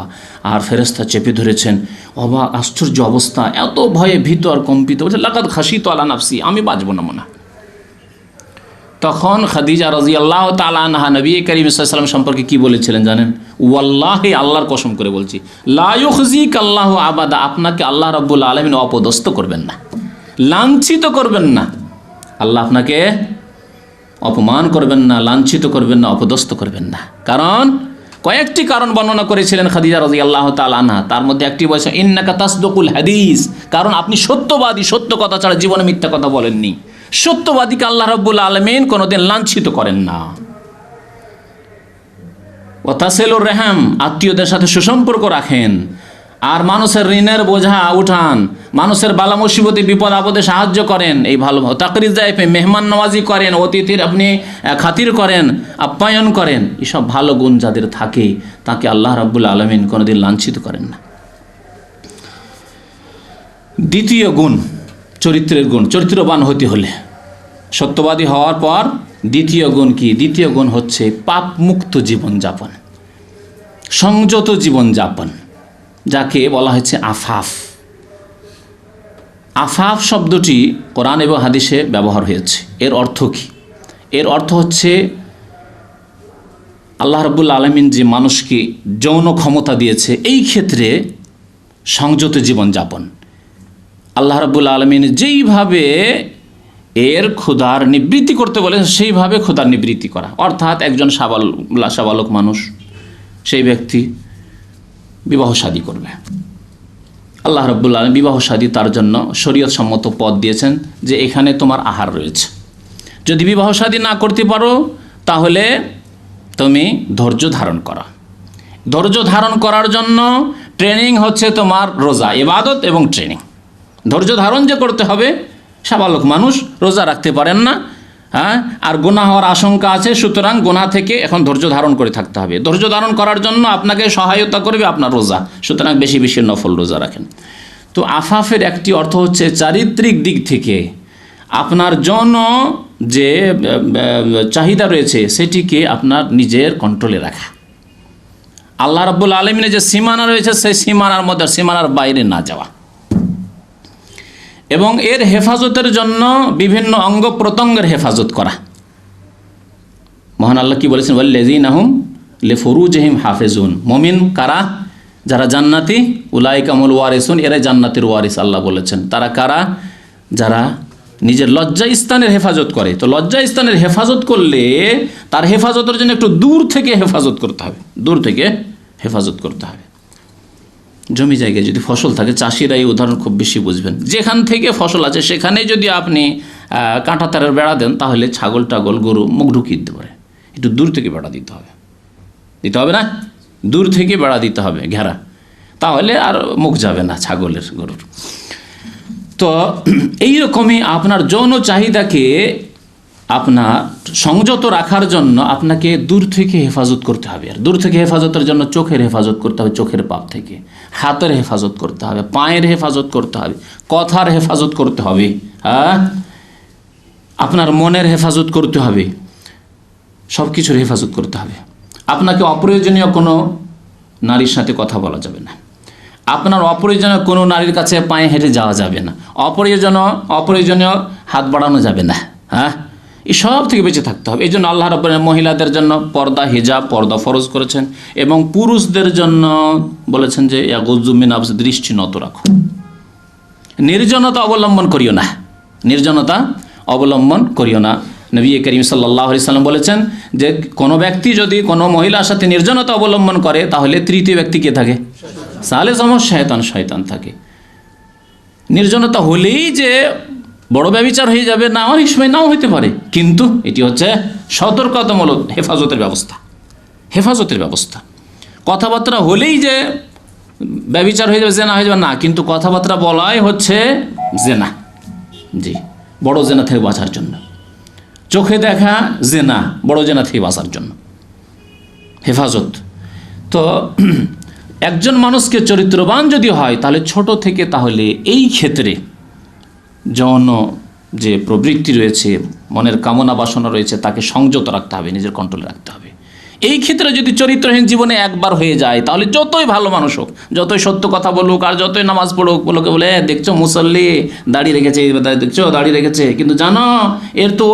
আর ফেরেশতা চেপে ধরেছেন, অবাক আশ্চর্য অবস্থা, এত ভয়ে ভীত আর কম্পিত, বলছে লাকাদ খাশিতু আলা নাফসি, আমি বাঁচব না মনে। তখন খাদিজা রাদিয়াল্লাহু তাআলা আনহা নবী করিম সাল্লাল্লাহু আলাইহি ওয়াসাল্লাম সম্পর্কে কি বলেছিলেন জানেন? ওয়াল্লাহি, আল্লাহর কসম করে বলছি, লা ইউখজিক আল্লাহু আবাদা, আপনাকে আল্লাহ রাব্বুল আলামিন অপদস্থ করবেন না, লাঞ্ছিত করবেন না, আল্লাহ আপনাকে অপমান করবেন না, লাঞ্ছিত করবেন না, অপদস্থ করবেন না। কারণ কয়েকটি কারণ বর্ণনা করেছিলেন খাদিজা রাদিয়াল্লাহু তাআলা আনহা, তার মধ্যে একটি বলছে ইন্নাকা তাসদুকুল হাদিস, কারণ আপনি সত্যবাদী, সত্য কথা ছাড়া জীবনে মিথ্যা কথা বলেননি। সত্যবাদীকে আল্লাহ রাব্বুল আলামিন কোনোদিন লাঞ্ছিত করেন না। ওয়া তাসিলুর রহম, আত্মীয়দের সাথে সুসম্পর্ক রাখেন, আর মানুষের ঋণের বোঝা উঠান, মানুষের বালা মুসিবতে বিপদ আপদে সাহায্য করেন, এই ভালো তাকরির জায়ফে মেহমান নওয়াজি করেন, অতিথির আপনি খাতির করেন, আপ্যায়ন করেন, এসব ভালো গুণ যাদের থাকে তাকে আল্লাহ রাব্বুল আলামিন কোনোদিন লাঞ্ছিত করেন না। দ্বিতীয় গুণ, চরিত্রের গুণ, চরিত্রবান হতে হলে, সত্যবাদী হওয়ার পর দ্বিতীয় গুণ কি? দ্বিতীয় গুণ হচ্ছে পাপমুক্ত জীবনযাপন, সংযত জীবনযাপন, যাকে বলা হয়েছে আফাফ। আফাফ শব্দটি কোরআন এবং হাদিসে ব্যবহার হয়েছে। এর অর্থ কি? এর অর্থ হচ্ছে আল্লাহ রাব্বুল আলামিন যে মানুষকে যৌন ক্ষমতা দিয়েছে, এই ক্ষেত্রে সংযত জীবনযাপন। আল্লাহ রাব্বুল আলামিন যেইভাবে এর ক্ষুধার নিবৃত্তি করতে বলেন সেইভাবে ক্ষুধার নিবৃত্তি করা, অর্থাৎ একজন সাবালক মানুষ, সেই ব্যক্তি বিবাহ শাদী করবে, আল্লাহ রাব্বুল আলামিন বিবাহ শাদী তার জন্য শরীয়ত সম্মত পথ দিয়েছেন যে এখানে তোমার আহার রয়েছে। যদি বিবাহ শাদী না করতে পারো তাহলে তুমি ধৈর্য ধারণ করো। ধৈর্য ধারণ করার জন্য ট্রেনিং হচ্ছে তোমার রোজা, ইবাদত এবং ট্রেনিং। ধৈর্য ধারণ যে করতে হবে, সাবালক মানুষ রোজা রাখতে পারেন না, হ্যাঁ, আর গুনাহ হওয়ার আশঙ্কা আছে, সুতরাং গুনাহ থেকে এখন ধৈর্য ধারণ করে থাকতে হবে। ধৈর্য ধারণ করার জন্য আপনাকে সহায়তা করবে আপনার রোজা, সুতরাং বেশি বেশি নফল রোজা রাখেন। তো আফাফের একটি অর্থ হচ্ছে চারিত্রিক দিক থেকে আপনার যৌন যে চাহিদা রয়েছে সেটিকে আপনার নিজের কন্ট্রোলে রাখা। আল্লাহ রাব্বুল আলামিনের যে সীমানা রয়েছে সেই সীমানার মধ্যে, সীমানার বাইরে না যাওয়া, এবং এর হেফাজতের জন্য বিভিন্ন অঙ্গ প্রত্যঙ্গের হেফাজত করা। মহান আল্লাহ কি বলেছেন? ওয়াল্লাযীনা হুম লিফুরুজিহিম হাফিজুন, মুমিন কারা? যারা জান্নাতি, উলাইকা হুমুল ওয়ারিসুন, এরাই জান্নাতের ওয়ারিস। আল্লাহ বলেছেন তারা কারা? যারা নিজের লজ্জা স্থানের হেফাজত করে। তো লজ্জা স্থানের হেফাজত করলে তার হেফাজতের জন্য একটু দূর থেকে হেফাজত করতে হবে, দূর থেকে হেফাজত করতে হবে। জমি জায়গায় যদি ফসল থাকে, চাষিরা এই উদাহরণ খুব বেশি বুঝবেন, যেখান থেকে ফসল আছে সেখানে যদি আপনি কাঁটা তারের বেড়া দেন তাহলে ছাগল টাগল গরু মুখ ঢুকিয়ে দিতে পারে। একটু দূর থেকে বেড়া দিতে হবে, দিতে হবে না? দূর থেকে বেড়া দিতে হবে, ঘেরা, তাহলে আর মুখ যাবে না ছাগলের গরুর। তো এইরকমই আপনার যৌন চাহিদাকে আপনার সংযত রাখার জন্য আপনাকে দূর থেকে হেফাজত করতে হবে। আর দূর থেকে হেফাজতের জন্য চোখের হেফাজত করতে হবে, চোখের পাপ থেকে, হাতের হেফাজত করতে হবে, পায়ের হেফাজত করতে হবে, কথার হেফাজত করতে হবে, হ্যাঁ, আপনার মনের হেফাজত করতে হবে, সব কিছুর হেফাজত করতে হবে। আপনাকে অপ্রয়োজনীয় কোনো নারীর সাথে কথা বলা যাবে না, আপনার অপ্রয়োজনীয় কোনো নারীর কাছে পায়ে হেঁটে যাওয়া যাবে না, অপ্রয়োজনীয় হাত বাড়ানো যাবে না, হ্যাঁ, এই সব থেকে বেঁচে থাকতে হবে। এই জন্য আল্লাহ রাব্বুল আলামিন মহিলাদের জন্য পর্দা, হিজাব, পর্দা ফরজ করেছেন এবং পুরুষদের জন্য বলেছেন যে ইয়াগুয্যু মিন আবসারিহিম, দৃষ্টি নত রাখো, নির্জনতা অবলম্বন করিও না, নির্জনতা অবলম্বন করিও না। নবী করিম সাল্লাল্লাহু আলাইহি সাল্লাম বলেছেন যে কোনো ব্যক্তি যদি কোনো মহিলার সাথে নির্জনতা অবলম্বন করে তাহলে তৃতীয় ব্যক্তি কে থাকে? সালে শয়তান থাকে। নির্জনতা হলেই যে বড় ব্যভিচার হয়ে যাবে না, অনেক সময় নাও হইতে পারে, কিন্তু এটি হচ্ছে সতর্কতামূলক হেফাজতের ব্যবস্থা। কথাবার্তা হলেই যে ব্যভিচার হয়ে যাবে, জেনা হয়ে যাবে না, কিন্তু কথাবার্তা বলাই হচ্ছে জেনা, জি, বড় জেনা থেকে বাঁচার জন্য। চোখে দেখা জেনা, বড় জেনা থেকে বাঁচার জন্য হেফাজত। তো একজন মানুষকে চরিত্রবান যদি হয় তাহলে ছোট থেকে তাহলে এই ক্ষেত্রে যৌন যে প্রবৃত্তি রয়েছে, মনের কামনা বাসনা রয়েছে, তাকে সংযত রাখতে হবে, নিজের কন্ট্রোলে রাখতে হবে। এই ক্ষেত্রে যদি চরিত্রহীন জীবনে একবার হয়ে যায় তাহলে যতই ভালো মানুষ হোক, যতই সত্য কথা বলুক, আর যতই নামাজ পড়ুক, বলোকে বলে দেখছো মুসল্লি দাড়ি রেখেছে, দেখছো দাড়ি রেখেছে, কিন্তু জানো এর তো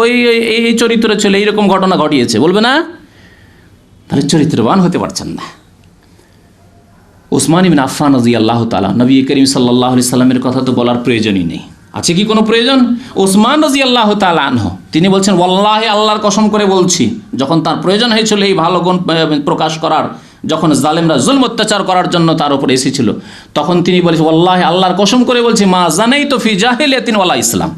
এই চরিত্র ছিল, এইরকম ঘটনা ঘটিয়েছে, বলবে না? তাহলে চরিত্রবান হতে পারছেন না। উসমান ইবনে আফফান রাদিয়াল্লাহু তাআলা, নবী করিম সাল্লাল্লাহু আলাইহি সাল্লামের কথা তো বলার প্রয়োজনই নেই, আছে কি কোনো প্রয়োজন? উসমান রাদিয়াল্লাহু তাআলা আনহু তিনি বলছেন, ওয়াল্লাহি আল্লাহর কসম করে বলছি, যখন তার প্রয়োজন হয়েছিল এই ভালো গুণ প্রকাশ করার, যখন জালেমরা জুলম অত্যাচার করার জন্য তার উপর এসেছিল, তখন তিনি বলেছেন, ওয়াল্লাহি আল্লাহর কসম করে বলছি, মা জানাইতু ফি জাহিলিয়াতিন ওয়ালা ইসলাম,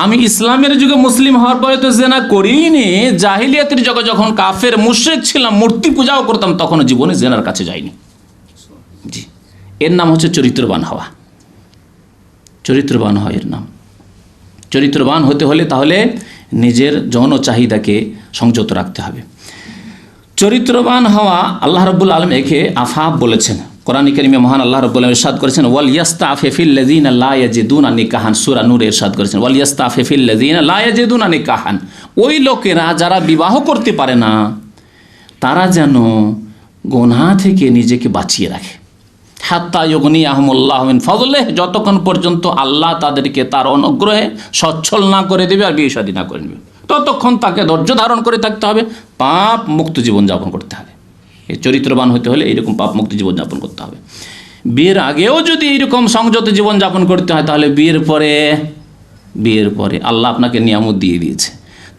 আমি ইসলামের যুগে মুসলিম হওয়ার পরে তো জেনা করিনি, জাহিলিয়াতের যুগে যখন কাফের মুশরিক ছিলাম, মূর্তি পূজাও করতাম, তখনও জীবনে জেনার কাছে যাইনি। জি, এর নাম হচ্ছে চরিত্রবান হওয়া। চরিত্রবান হয় এর নাম। চরিত্রবান হতে হলে তাহলে নিজের যৌন চাহিদাকে সংযত রাখতে হবে। চরিত্রবান হওয়া আল্লাহ রাব্বুল আলামিন একে আফাফ বলেছেন। কোরআন কারীমে মহান আল্লাহ রাব্বুল আলামিন ইরশাদ করেছেন, ওয়াল ইয়াস্তাফিফিল লাযিনা লা ইয়াজিদুনা নিকাহান, সূরা নূরে ইরশাদ করেছেন, ওয়াল ইয়াস্তাফিফিল লাযিনা লা ইয়াজিদুনা নিকাহান, ওই লোকেরা যারা বিবাহ করতে পারে না তারা যেন গুনাহ থেকে নিজেকে বাঁচিয়ে রাখে। হাত্তা ইউগনিয়াহুমুল্লাহু মিন ফাদলিহি, যতক্ষণ পর্যন্ত আল্লাহ তাদেরকে তার অনুগ্রহে সচ্ছল না করে দেবে আর বিয়ে শাদী না করে নেবে, ততক্ষণ তাকে ধৈর্য ধারণ করে থাকতে হবে, পাপ মুক্ত জীবনযাপন করতে হবে। এই চরিত্রবান হতে হলে এইরকম পাপ মুক্ত জীবনযাপন করতে হবে। বিয়ের আগেও যদি এইরকম সংযত জীবনযাপন করতে হয় তাহলে বিয়ের পরে আল্লাহ আপনাকে নিয়ামত দিয়ে দিয়েছে,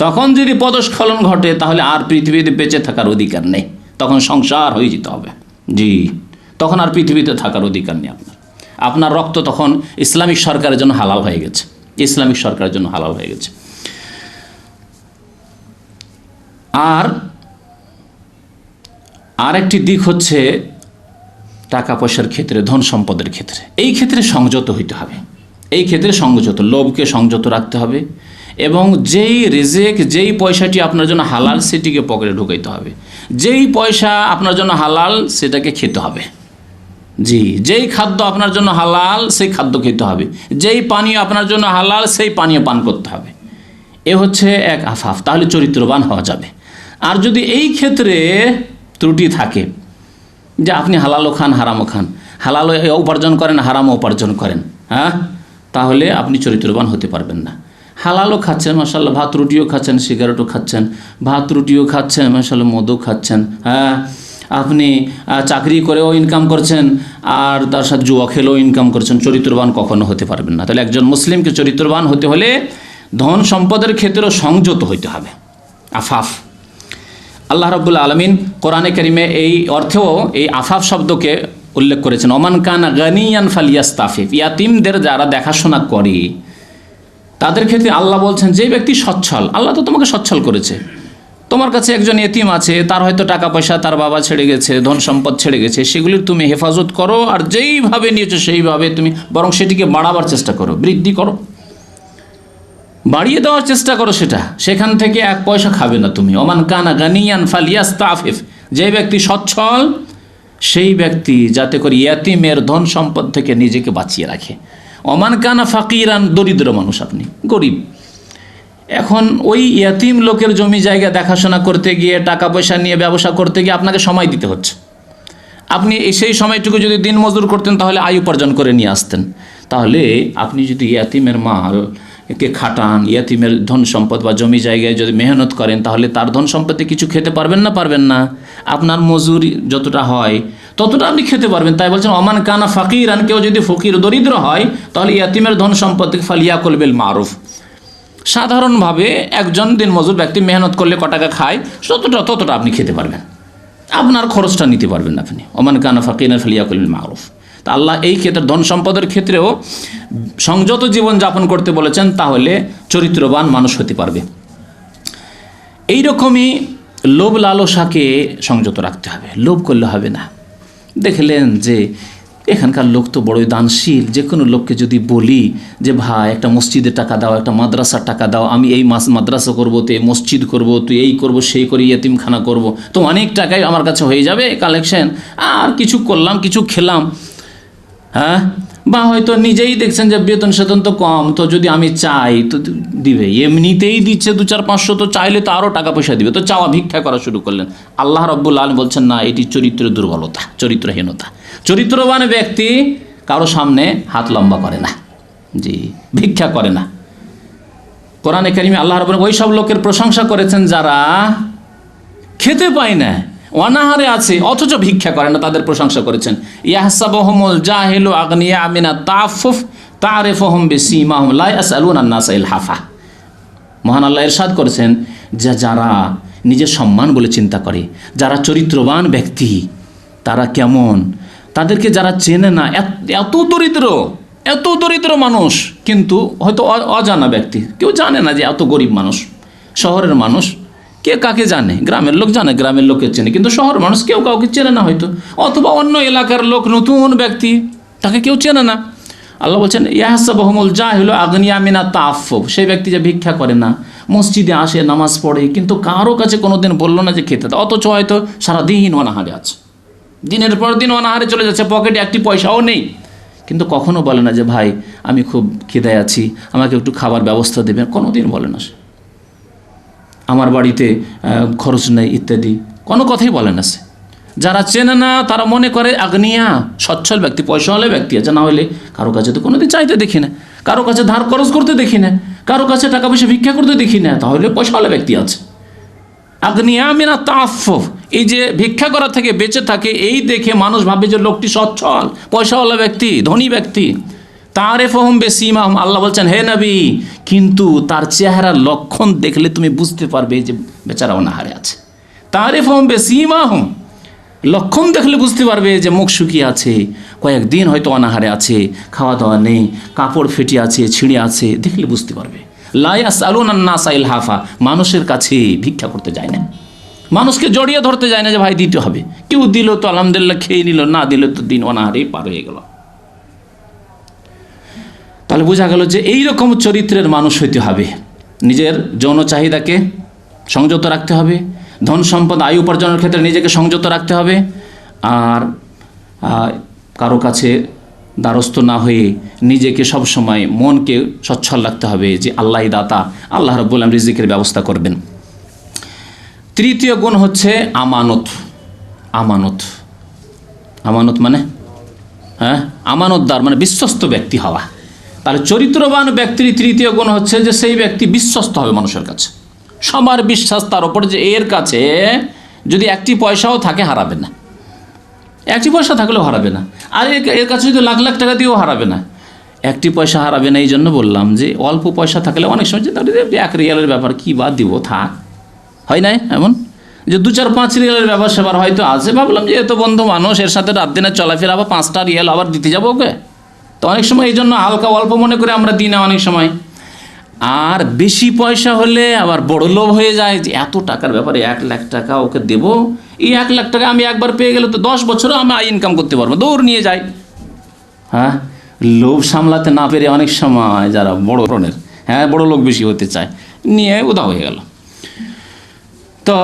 তখন যদি পদস্খলন ঘটে তাহলে আর পৃথিবীতে বেঁচে থাকার অধিকার নেই, তখন সংসার হয়ে যেতে হবে। জি, তখন আর পৃথিবীতে থাকার অধিকার নেই আপনার রক্ত তখন ইসলামিক সরকারের জন্য হালাল হয়ে গেছে, ইসলামিক সরকারের জন্য হালাল হয়ে গেছে। আর একটি দিক হচ্ছে টাকা পয়সার ক্ষেত্রে, ধন সম্পদের ক্ষেত্রে, এই ক্ষেত্রে সংযত হইতে হবে। এই ক্ষেত্রে সংযত, লোভকে সংযত রাখতে হবে এবং যেই রিজিক, যেই পয়সাটি আপনার জন্য হালাল সেটিকে পকেটে ঢুকাইতে হবে, যেই পয়সা আপনার জন্য হালাল সেটাকে খেতে হবে। জি, যেই খাদ্য আপনার জন্য হালাল সেই খাদ্য খেতে হবে, যেই পানীয় আপনার জন্য হালাল সেই পানীয় পান করতে হবে। এ হচ্ছে এক আফাফ, তাহলে চরিত্রবান হওয়া যাবে। আর যদি এই ক্ষেত্রে ত্রুটি থাকে যে আপনি হালালও খান হারামও খান, হালালও উপার্জন করেন হারামও উপার্জন করেন, হ্যাঁ, তাহলে আপনি চরিত্রবান হতে পারবেন না। হালালও খাচ্ছেন মাশাআল্লাহ, ভাত রুটিও খাচ্ছেন, সিগারেটও খাচ্ছেন, ভাত রুটিও খাচ্ছেন মাশাআল্লাহ, মদও খাচ্ছেন, হ্যাঁ, আপনি চাকরি করেও ইনকাম করছেন আর তার সাথে জুয়া খেলেও ইনকাম করছেন, চরিত্রবান কখনো হতে পারবেন না। তাহলে একজন মুসলিমকে চরিত্রবান হতে হলে ধন সম্পদের ক্ষেত্রেও সংযত হইতে হবে, আফাফ। আল্লাহ রাব্বুল আলামিন কোরআনে কারিমে এই অর্থেও এই আফাফ শব্দকে উল্লেখ করেছেন, ওমান কানা গানিয়ান ফালিয়াস্তাফিফ, ইয়াতিমদের যারা দেখাশোনা করে তাদের ক্ষেত্রে আল্লাহ বলছেন যে ব্যক্তি সচ্ছল, আল্লাহ তো তোমাকে সচ্ছল করেছে, তোমার কাছে একজন এতিম আছে, তার হয়তো টাকা পয়সা তার বাবা ছেড়ে গেছে, ধন সম্পদ ছেড়ে গেছে, সেগুলির তুমি হেফাজত করো, আর যেইভাবে নিয়েছো সেইভাবে তুমি বরং সেটিকে বাড়াবার চেষ্টা করো, বৃদ্ধি করো। বাড়িয়ে দেওয়ার চেষ্টা করো, সেখান থেকে এক পয়সা খাবে না তুমি। ওমান কানা গানিয়ান ফালিয়াস্তাফিফ, যে ব্যক্তি সচ্ছল সেই ব্যক্তি যাতে করে ইয়াতিমের ধন সম্পদ থেকে নিজেকে বাঁচিয়ে রাখে। ওমান কানা ফাকিরান, দরিদ্র মানুষ, আপনি গরিব, এখন ওই ইয়াতিম লোকের জমি জায়গা দেখাশোনা করতে গিয়ে, টাকা পয়সা নিয়ে ব্যবসা করতে গিয়ে আপনাকে সময় দিতে হচ্ছে। আপনি সেই সময়টুকু যদি দিন মজুর করতেন তাহলে আয় উপার্জন করে নিয়ে আসতেন। তাহলে আপনি যদি ইয়াতিমের মালকে খাটান, ইয়াতিমের ধন সম্পদ বা জমি জায়গায় যদি মেহনত করেন, তাহলে তার ধন সম্পদে কিছু খেতে পারবেন না? পারবেন না। আপনার মজুরি যতটা হয় ততটা আপনি খেতে পারবেন। তাই বলছেন ওমান কানা ফাকিরান, কেউ যদি ফকির দরিদ্র হয় তাহলে ইয়াতিমের ধন সম্পদ থেকে ফালিয়াকুল বিল মারুফ। সাধারণভাবে একজন দিনমজুর ব্যক্তি মেহনত করলে ক টাকা খায়, ততটা আপনি খেতে পারবেন, আপনার খরচটা নিতে পারবেন আপনি। ওমান কানা ফাকিরান ফালিয়াকুল বিল মারুফ। তা আল্লাহ এই ক্ষেত্রে ধন সম্পদের ক্ষেত্রেও সংযত জীবন যাপন করতে বলেছেন, তাহলে চরিত্রবান মানুষ হতে পারবে। এইরকমই লোভ লালসাকে সংযত রাখতে হবে, লোভ করলে হবে না। দেখলেন যে এখানকার লোক তো বড়ই দানশীল, যে কোনো লোককে যদি বলি যে ভাই একটা মসজিদে টাকা দাও, একটা মাদ্রাসার টাকা দাও, আমি এই মাদ্রাসা করবো, তো এই মসজিদ করবো, তুই এই করবো, সেই করে ইয়েতিমখানা করবো, তো অনেক টাকাই আমার কাছে হয়ে যাবে কালেকশন, আর কিছু করলাম, কিছু খেলাম, হ্যাঁ, বা হয়তো নিজেই দেখছেন যে বেতন সেতন তো কম, তো যদি আমি চাই তো দিবে, এমনিতেই দিচ্ছে 200-500, তো চাইলে তো আরও টাকা পয়সা দিবে, তো চাওয়া ভিক্ষা করা শুরু করলেন। আল্লাহ রাব্বুল আলামিন বলছেন না, এটি চরিত্রের দুর্বলতা, চরিত্রহীনতা। চরিত্রবান ব্যক্তি কারো সামনে হাত লম্বা করে না, জি, ভিক্ষা করে না। কোরআনে কারিমে আল্লাহ রাব্বুল ওই সব লোকের প্রশংসা করেছেন যারা খেতে পায় না, অনাহারে আছে, অথচ ভিক্ষা করে না, তাদের প্রশংসা করেছেন। ইয়াহসাবুহুমুল জাহিলু আগনিয়া মিনা তাআফফুফ তারিফুহুম বিসীমাহুম লা ইয়াসআলুনা আন-নাসা ইলহাফা। মহান আল্লাহ ইরশাদ করেছেন যে যারা নিজের সম্মান বলে চিন্তা করে, যারা চরিত্রবান ব্যক্তি, তারা কেমন, তাদেরকে যারা চেনে না, এত দরিদ্র মানুষ, কিন্তু হয়তো অজানা ব্যক্তি, কেউ জানে না যে এত গরিব মানুষ। শহরের মানুষ কে কাকে জানে, গ্রামের লোক জানে, গ্রামের লোকের চেনে, কিন্তু শহরের মানুষ কেউ কাউকে চেনে না হয়তো, অথবা অন্য এলাকার লোক, নতুন ব্যক্তি, তাকে কেউ চেনে না। আল্লাহ বলছেন ইয়াহসাবুহুমুল জাহিলু আগনিয়া মিনা তাআফফুফ, সেই ব্যক্তি যে ভিক্ষা করে না, মসজিদে আসে, নামাজ পড়ে, কিন্তু কারো কাছে কোনোদিন বললো না যে খেতে দাও, অথচ হয়তো সারাদিন অনাহারে আছে, দিনের পর দিন অনাহারে চলে যাচ্ছে, পকেটে একটি পয়সাও নেই, কিন্তু কখনো বলে না যে ভাই আমি খুব খিদায় আছি, আমাকে একটু খাবার ব্যবস্থা দেবেন, কোনোদিন বলে না। আমার বাড়িতে খরচ নেই ইত্যাদি, কোনো কথাই বলে না সে। যারা চেনে না তারা মনে করে আগনিয়া, সচ্ছল ব্যক্তি, পয়সাওয়ালা ব্যক্তি আছে, না হলে কারো কাছে তো কোনোদিন চাইতে দেখি না, কারো কাছে ধার খরচ করতে দেখি না, কারো কাছে টাকা পয়সা ভিক্ষা করতে দেখি না, তাহলে পয়সাওয়ালা ব্যক্তি আছে। আগনিয়া মিনা তাআফফুফ, এই যে ভিক্ষা করা থেকে বেঁচে থাকে, এই দেখে মানুষ ভাবে যে লোকটি সচ্ছল, পয়সাওয়ালা ব্যক্তি, ধনী ব্যক্তি। তারিফুহুম বিসীমাহুম, আল্লাহ বলছেন হে নবী, কিন্তু তার চেহারার লক্ষণ দেখলে তুমি বুঝতে পারবে যে বেচারা অনাহারে আছে। তারিফুহুম বিসীমাহুম, লক্ষণ দেখলে বুঝতে পারবে যে মুখ শুকিয়ে আছে, কয়েকদিন হয়তো অনাহারে আছে, খাওয়া দাওয়া নেই, কাপড় ফেটে আছে, ছিঁড়ে আছে, দেখলে বুঝতে পারবে। লা ইয়াসআলুনা আন-নাসা ইলহাফা, মানুষের কাছে ভিক্ষা করতে যায় না, মানুষকে জড়িয়ে ধরতে যায় না যে ভাই দিতে হবে, কেউ দিল তো আলহামদুলিল্লাহ খেয়ে নিল, না দিলে তো দিন অনাহারেই পার হয়ে গেল। তাহলে বোঝা গেল যে এইরকম চরিত্রের মানুষ হইতে হবে। নিজের যৌন চাহিদাকে সংযত রাখতে হবে, ধন সম্পদ আয় উপার্জনের ক্ষেত্রে নিজেকে সংযত রাখতে হবে, আর কারো কাছে দ্বারস্থ না হয়ে নিজেকে সবসময় মনকে সচ্ছল রাখতে হবে যে আল্লাহই দাতা, আল্লাহ রাব্বুল আলামিন রিজিকের ব্যবস্থা করবেন। তৃতীয় গুণ হচ্ছে আমানত। আমানত মানে আমানতদার, মানে বিশ্বস্ত ব্যক্তি হওয়া। তাহলে চরিত্রবান ব্যক্তির তৃতীয় গুণ হচ্ছে যে সেই ব্যক্তি বিশ্বস্ত হবে মানুষের কাছে, সবার বিশ্বাস তার ওপর যে এর কাছে যদি একটি পয়সাও থাকে হারাবে না, একটি পয়সা থাকলেও হারাবে না, আর এর কাছে যদি লাখ লাখ টাকা দিয়েও হারাবে না। একটি পয়সা হারাবে না এই জন্য বললাম যে অল্প পয়সা থাকলে অনেক সময় যে 1 রিয়ালের ব্যাপার কী বা দিব, থাক, হয় নাই এমন যে 2-4-5 রিয়ালের ব্যাপার সেবার হয়তো আছে, ভাবলাম যে এত বন্ধু মানুষ, এর সাথে রাত দিনে চলাফেরা, আবার 5টা রিয়াল আবার দিতে যাবো ওকে, তো অনেক সময় এই জন্য হালকা অল্প মনে করে আমরা দিই না অনেক সময়। আর বেশি পয়সা হলে আবার বড় লোভ হয়ে যায় যে এত টাকার ব্যাপারে 1 লাখ টাকা ওকে দেব, এই 1 লাখ টাকা আমি একবার পেয়ে গেলে তো 10 বছরও আমি ইনকাম করতে পারবো, দৌড় নিয়ে যাই। হ্যাঁ, লোভ সামলাতে না পেরে অনেক সময় যারা বড় ধরনের হ্যাঁ বড় লোক বেশি হতে চায়, নিয়ে উধাও হয়ে গেল। তো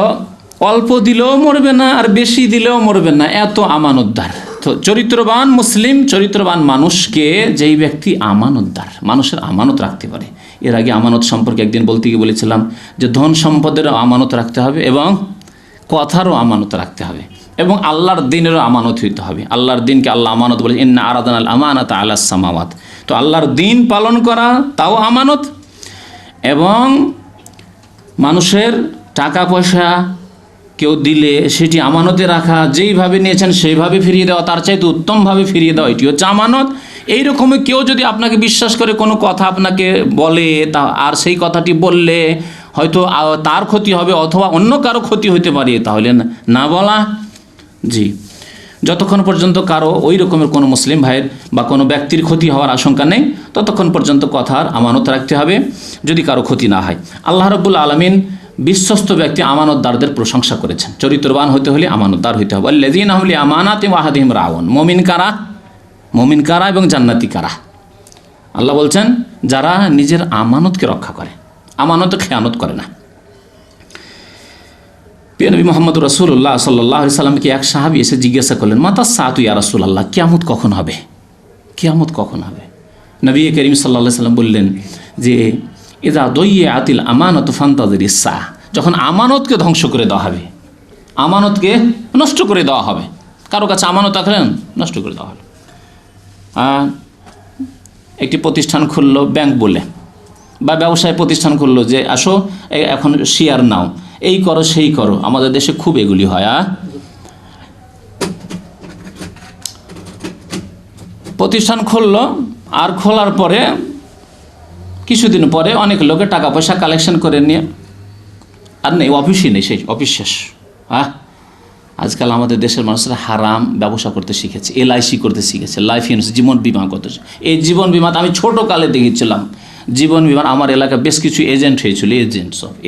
অল্প দিলেও মরবে না আর বেশি দিলেও মরবে না, এত আমানতদার। তো চরিত্রবান মুসলিম, চরিত্রবান মানুষকে যেই ব্যক্তি আমানতদার, মানুষের আমানত রাখতে পারে। এর আগে আমানত সম্পর্কে একদিন বলতে গিয়ে বলেছিলাম যে ধন সম্পদেরও আমানত রাখতে হবে এবং কথারও আমানত রাখতে হবে এবং আল্লাহর দিনেরও আমানত হইতে হবে। আল্লাহর দিনকে আল্লাহ আমানত বলে, ইন্না আরাদানাল আমানাত আলাস সামাওয়াত। তো আল্লাহর দিন পালন করা তাও আমানত, এবং মানুষের টাকা পয়সা কেউ দিলে সেটি আমানতে রাখা, যেইভাবে নিয়েছেন সেইভাবে ফিরিয়ে দেওয়া, তার চাইতে উত্তমভাবে ফিরিয়ে দেওয়া, এটি হচ্ছে আমানত। এইরকমই কেউ যদি আপনাকে বিশ্বাস করে কোনো কথা আপনাকে বলে, তা আর সেই কথাটি বললে হয়তো তার ক্ষতি হবে অথবা অন্য কারো ক্ষতি হতে পারে, তাহলে না বলা। জি, যতক্ষণ পর্যন্ত কারো ওই রকমের কোনো মুসলিম ভাইয়ের বা কোনো ব্যক্তির ক্ষতি হওয়ার আশঙ্কা নেই, ততক্ষণ পর্যন্ত কথার আমানত রাখতে হবে, যদি কারো ক্ষতি না হয়। আল্লাহ রাব্বুল আলামিন বিশ্বস্ত ব্যক্তি আমানতদারদের প্রশংসা করেছেন। চরিত্রবান হতে হলে আমানতদার হতে হবে। আল্লাযীনা হুম লিআমানাতিহিম ওয়া আহদিহিম রাউন। মুমিন কারা এবং জান্নাতি কারা? আল্লাহ বলছেন যারা নিজের আমানতকে রক্ষা করে, আমানতে খেয়ানত করে না। প্রিয় নবী মুহাম্মদ রাসূলুল্লাহ সাল্লাল্লাহু আলাইহি সাল্লামকে এক সাহাবী এসে জিজ্ঞাসা করলেন, মাতা সাআতু ইয়া রাসূলুল্লাহ, কিয়ামত কখন হবে? কিয়ামত কখন হবে? নবী করিম সাল্লাল্লাহু আলাইহি সাল্লাম বললেন যে ইযা দুইয়াতিল আমানাতু ফান্তাযিরিস সাআহ, যখন আমানতকে ধ্বংস করে দেওয়া হবে, আমানতকে নষ্ট করে দেওয়া হবে। কারো কাছে আমানত রাখলেন, নষ্ট করে দেওয়া হলো। একটি প্রতিষ্ঠান খুললো ব্যাংক বলে, বা ব্যবসায় প্রতিষ্ঠান খুললো যে আসো এখন শেয়ার নাও, এই করো সেই করো। আমাদের দেশে খুব এগুলি হয়। প্রতিষ্ঠান খুললো, আর খোলার পরে কিছুদিন পরে অনেক লোকে টাকা পয়সা কালেকশন করে নিয়ে আর নেই, অফিসই নেই, সেই অফিস শেষ। আজকাল আমাদের দেশের মানুষরা হারাম ব্যবসা করতে শিখেছে, এলআইসি করতে শিখেছে, লাইফ ইন্স্যুরেন্স, জীবন বিমা করতে। এই জীবন বিমা আমি ছোটোকালে দেখেছিলাম। জীবন বিমার আমার এলাকায় বেশ কিছু এজেন্ট হয়েছিল,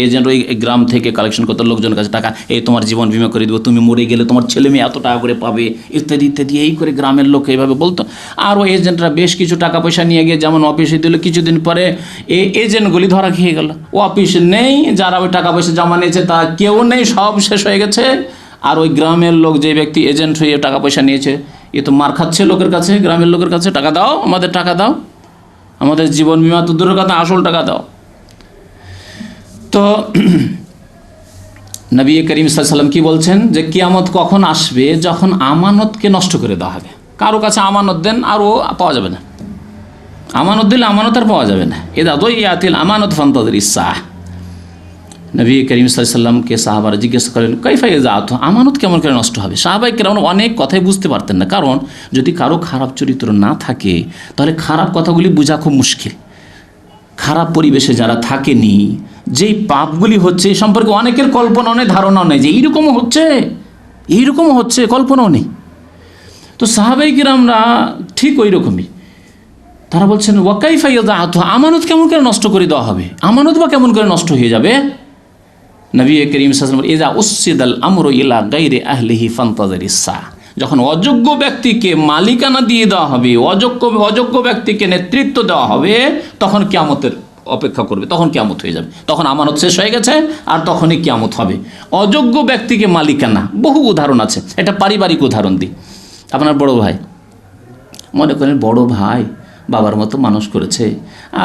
এজেন্ট ওই গ্রাম থেকে কালেকশন করতে লোকজনের কাছে টাকা, এই তোমার জীবন বিমা করে দেবো, তুমি মরে গেলে তোমার ছেলে মেয়ে এত টাকা করে পাবে, ইত্যাদি ইত্যাদি, এই করে গ্রামের লোক এইভাবে বলতো। আর ওই এজেন্টরা বেশ কিছু টাকা পয়সা নিয়ে গিয়ে যেমন অফিসে দিল, কিছুদিন পরে এই এজেন্টগুলি ধরা খেয়ে গেল। অফিস নেই, যারা ওই টাকা পয়সা জমা নিয়েছে তা কেউ নেই, সব শেষ হয়ে গেছে। আর ওই গ্রামের লোক, যে ব্যক্তি এজেন্ট হয়ে টাকা পয়সা নিয়েছে, এ তো মার খাচ্ছে লোকের কাছে, গ্রামের লোকের কাছে, টাকা দাও, আমাদের টাকা দাও, আমাদের জীবন বিমা তো দূরের কথা, আসল টাকা দাও। তো নবী করিম সাল্লাল্লাহু আলাইহি ওয়াসাল্লাম কি বলছেন যে কিয়ামত কখন আসবে? যখন আমানতকে নষ্ট করে দেওয়া হবে। কারো কাছে আমানত দেন আর ও পাওয়া যাবে না, আমানত দিলে আমানত আর পাওয়া যাবে না। ইযা দুইয়াতিল আমানাতু ফান্তাযিরিস সাআহ। নবী করিম সাল্লাল্লাহু আলাইহি ওয়াসাল্লামকে সাহাবারা জিজ্ঞাসা করেন, কাইফা ইয়াযাতু, আমানত কেমন করে নষ্ট হবে? সাহাবায়ে কেরাম অনেক কথাই বুঝতে পারতেন না, কারণ যদি কারো খারাপ চরিত্র না থাকে তাহলে খারাপ কথাগুলি বোঝা খুব মুশকিল। খারাপ পরিবেশে যারা থাকেনি, যেই পাপগুলি হচ্ছে এই সম্পর্কে অনেকের কল্পনাও নেই, ধারণাও নেই যে এইরকমও হচ্ছে, কল্পনাও নেই। তো সাহাবায়ে কেরামরা ঠিক ওই রকমই, তারা বলছেন ওয়া কাইফা ইয়াযাতু, আমানত কেমন করে নষ্ট করে দেওয়া হবে? আমানত বা কেমন করে নষ্ট হয়ে যাবে? নবী করিম সাল্লাল্লাহু আলাইহি ওয়াসাল্লাম ইযা উসসিদাল আমরু ইলা গায়রি আহলিহি ফান্তাযিরিস সাআহ, যখন অযোগ্য ব্যক্তিকে মালিকানা দিয়ে দেওয়া হবে, অযোগ্য ব্যক্তিকে নেতৃত্ব দেওয়া হবে, তখন কিয়ামতের অপেক্ষা করবে, তখন কিয়ামত হয়ে যাবে, তখন আমানত শেষ হয়ে গেছে, আর তখনই কিয়ামত হবে। অযোগ্য ব্যক্তিকে মালিকানা, বহু উদাহরণ আছে। এটা পারিবারিক উদাহরণ দিই। আপনার বড় ভাই, মনে করেন বড় ভাই বাবার মতো মানুষ করেছে,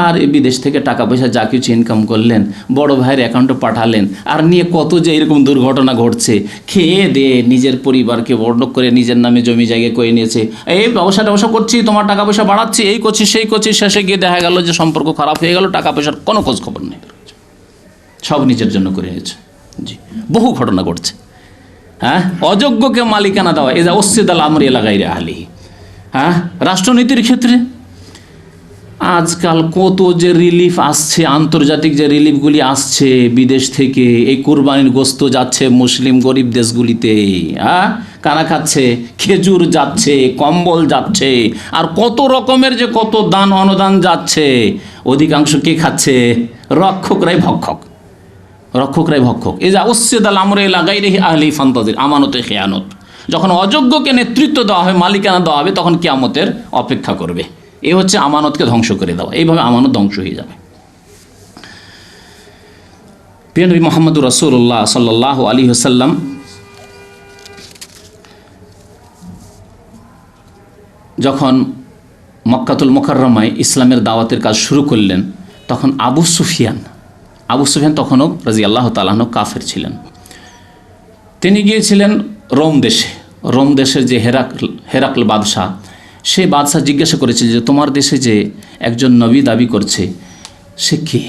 আর বিদেশ থেকে টাকা পয়সা যা কিছু ইনকাম করলেন, বড় ভাইয়ের অ্যাকাউন্টে পাঠালেন, আর নিয়ে কত যে এরকম দুর্ঘটনা ঘটছে, খেয়ে দিয়ে নিজের পরিবারকে বড়লোক করে নিজের নামে জমি জায়গা করে নিয়েছে, এই ব্যবসা করছি, তোমার টাকা পয়সা বাড়াচ্ছি, এই করছি সেই করছি, শেষে গিয়ে দেখা গেল যে সম্পর্ক খারাপ হয়ে গেল, টাকা পয়সার কোনো খোঁজ খবর নেই, সব নিজের জন্য করে নিয়েছে। জি, বহু ঘটনা ঘটছে। অযোগ্যকে মালিকানা দেওয়া, এযা উসসিদাল আমরু ইলা গায়রি আহলিহি। রাষ্ট্রনীতির ক্ষেত্রে আজকাল কত যে রিলিফ আসছে, আন্তর্জাতিক যে রিলিফগুলি আসছে বিদেশ থেকে, এই কুরবানির গোস্ত যাচ্ছে মুসলিম গরিব দেশগুলিতে, কারা খাচ্ছে? খেজুর যাচ্ছে, কম্বল যাচ্ছে, আর কত রকমের যে কত দান অনুদান যাচ্ছে, অধিকাংশ কে খাচ্ছে? রক্ষকরাই ভক্ষক। ইযা উসসিদাল আমরু ইলা গায়রি আহলিহি ফান্তাযির, আমানতে খেয়ানত। যখন অযোগ্যকে নেতৃত্ব দেওয়া হবে, মালিকানা দেওয়া হবে, তখন কিয়ামতের অপেক্ষা করবে। এই হচ্ছে আমানতকে ধ্বংস করে দেওয়া। এইভাবে আমানত ধ্বংস হয়ে যাবে। প্রিয় নবী মুহাম্মদুর রাসূলুল্লাহ সাল্লাল্লাহু আলাইহি ওয়াসাল্লাম যখন মক্কাতুল মুকাররমায় ইসলামের দাওয়াতের কাজ শুরু করলেন, তখন আবু সুফিয়ান তখনও রাদিয়াল্লাহু তাআলা আনহু কাফের ছিলেন। তিনি গিয়েছিলেন রোম দেশের যে হেরাকল বাদশাহ, সেই বাদশাহ জিজ্ঞাসা করেছিল যে তোমার দেশে যে একজন নবী দাবি করছে সে কে,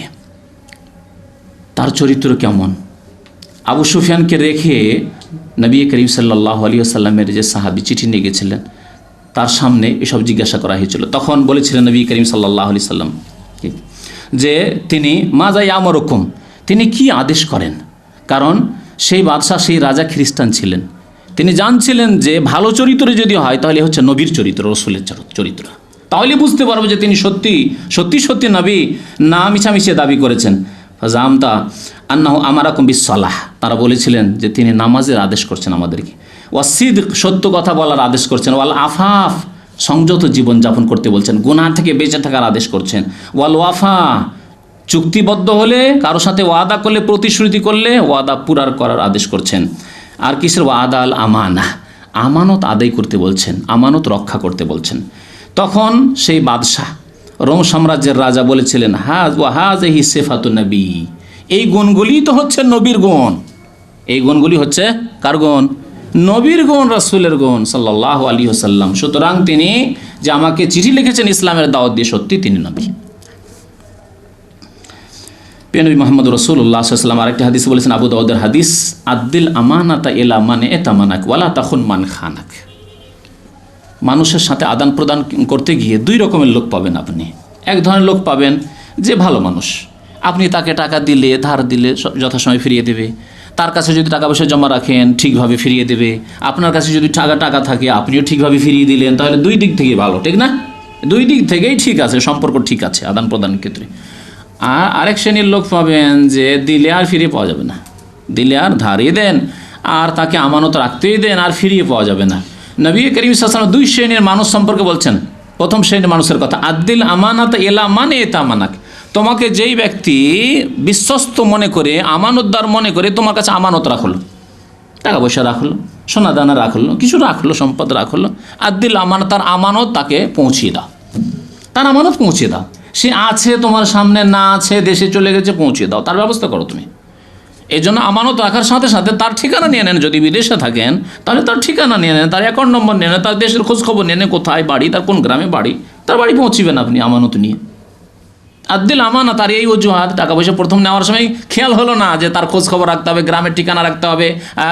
তার চরিত্র কেমন। আবু সুফিয়ানকে রেখে নবী করিম সাল্লাল্লাহু আলাইহি ওয়াসাল্লামের যে সাহাবী চিঠি নিয়ে গেছিলেন, তার সামনে এসব জিজ্ঞাসা করা হয়েছিল। তখন বলেছিলেন নবী করিম সাল্লাল্লাহু আলাইহি ওয়াসাল্লাম যে তিনি মাজা ইয়ামুরুকুম, তিনি কি আদেশ করেন। কারণ সেই বাদশাহ, সেই রাজা খ্রিস্টান ছিলেন। তিনি জানছিলেন যে ভালো চরিত্র যদি হয় তাহলে হচ্ছে নবীর চরিত্র, রসুলের চরিত্র, তাহলে বুঝতে পারবো যে তিনি সত্যি নবী না মিছামিছিয়ে দাবি করেছেন। ফাজামতা আন্নাহু আমারাকুম বিসসালাহ, তারা বলেছিলেন যে তিনি নামাজের আদেশ করছেন আমাদেরকে, ওয়াসিদক, সত্য কথা বলার আদেশ করছেন, ওয়াল আফাফ, সংযত জীবনযাপন করতে বলছেন, গুনাহ থেকে বেঁচে থাকার আদেশ করছেন, ওয়াল ওয়াফা, চুক্তিবদ্ধ হলে কারোর সাথে ওয়াদা করলে, প্রতিশ্রুতি করলে ওয়াদা পুরার করার আদেশ করছেন। আর কিসের ওয়াদা, আল আমানা, আমানত আদায় করতে বলছেন, আমানত রক্ষা করতে বলছেন। তখন সেই বাদশাহ, রোম সাম্রাজ্যের রাজা বলেছিলেন হাযিহি সিফাতুন নবী, এই গুণগুলি তো হচ্ছে নবীর গুণ, এই গুণগুলি হচ্ছে কার গুণ, নবীর গুণ, রাসূলের গুণ সাল্লাল্লাহু আলাইহি ওয়াসাল্লাম। সুতরাং তিনি যে আমাকে চিঠি লিখেছেন ইসলামের দাওয়াত দিয়ে, সত্যি তিনি নবী। প্রিয় নবী মুহাম্মদ রাসূলুল্লাহ সাল্লাল্লাহু আলাইহি ওয়াসাল্লাম আরেকটি হাদিস বলেছেন, আবু দাউদের হাদিস, আদ্দিল আমানাতা ইলা মান ইতামানাক ওয়ালা তাখুন মান খানাক। মানুষের সাথে আদান প্রদান করতে গিয়ে দুই রকমের লোক পাবেন আপনি। এক ধরনের লোক পাবেন যে ভালো মানুষ, আপনি তাকে টাকা দিলে, ধার দিলে যথাসময় ফিরিয়ে দেবে, তার কাছে যদি টাকা পয়সা জমা রাখেন ঠিকভাবে ফিরিয়ে দেবে, আপনার কাছে যদি টাকা থাকে আপনিও ঠিকভাবে ফিরিয়ে দিলেন, তাহলে দুই দিক থেকেই ভালো, ঠিক না? দুই দিক থেকেই ঠিক আছে, সম্পর্ক ঠিক আছে আদান প্রদানের ক্ষেত্রে। আর আরেক শ্রেণীর লোক পাবেন যে দিলে আর ফিরিয়ে পাওয়া যাবে না, দিলে আর ধারিয়ে দেন আর তাকে আমানত রাখতেই দেন আর ফিরিয়ে পাওয়া যাবে না। নবী করিম সাল্লাল্লাহু আলাইহি ওয়াসাল্লাম দুই শ্রেণীর মানুষ সম্পর্কে বলছেন। প্রথম শ্রেণীর মানুষের কথা, আদ্দিল আমানাত ইলা মান ইতামানাক, তোমাকে যেই ব্যক্তি বিশ্বস্ত মনে করে, আমানতদার মনে করে তোমার কাছে আমানত রাখলো, টাকা পয়সা রাখলো, সোনা দানা রাখলো, কিছু রাখলো, সম্পদ রাখলো, আদ্দিল আমানত, তার আমানত তাকে পৌঁছিয়ে দাও, তার আমানত পৌঁছিয়ে দাও। সে আছে তোমার সামনে, না আছে দেশে চলে গেছে, পৌঁছিয়ে দাও, তার ব্যবস্থা করো তুমি। এই জন্য আমানত রাখার সাথে সাথে তার ঠিকানা নিয়ে নেন, যদি বিদেশে থাকেন তাহলে তার ঠিকানা নিয়ে নেন, তার অ্যাকাউন্ট নম্বর নিয়ে নেন, তার দেশের খোঁজখবর নিয়ে নেন, কোথায় বাড়ি, তার কোন গ্রামে বাড়ি, তার বাড়ি পৌঁছিবেন আপনি আমানত নিয়ে। আদ্দিল আমানা, তার এই অজুহাত, টাকা পয়সা প্রথম নেওয়ার সময় খেয়াল হলো না যে তার খোঁজ খবর রাখতে হবে, গ্রামের ঠিকানা রাখতে হবে,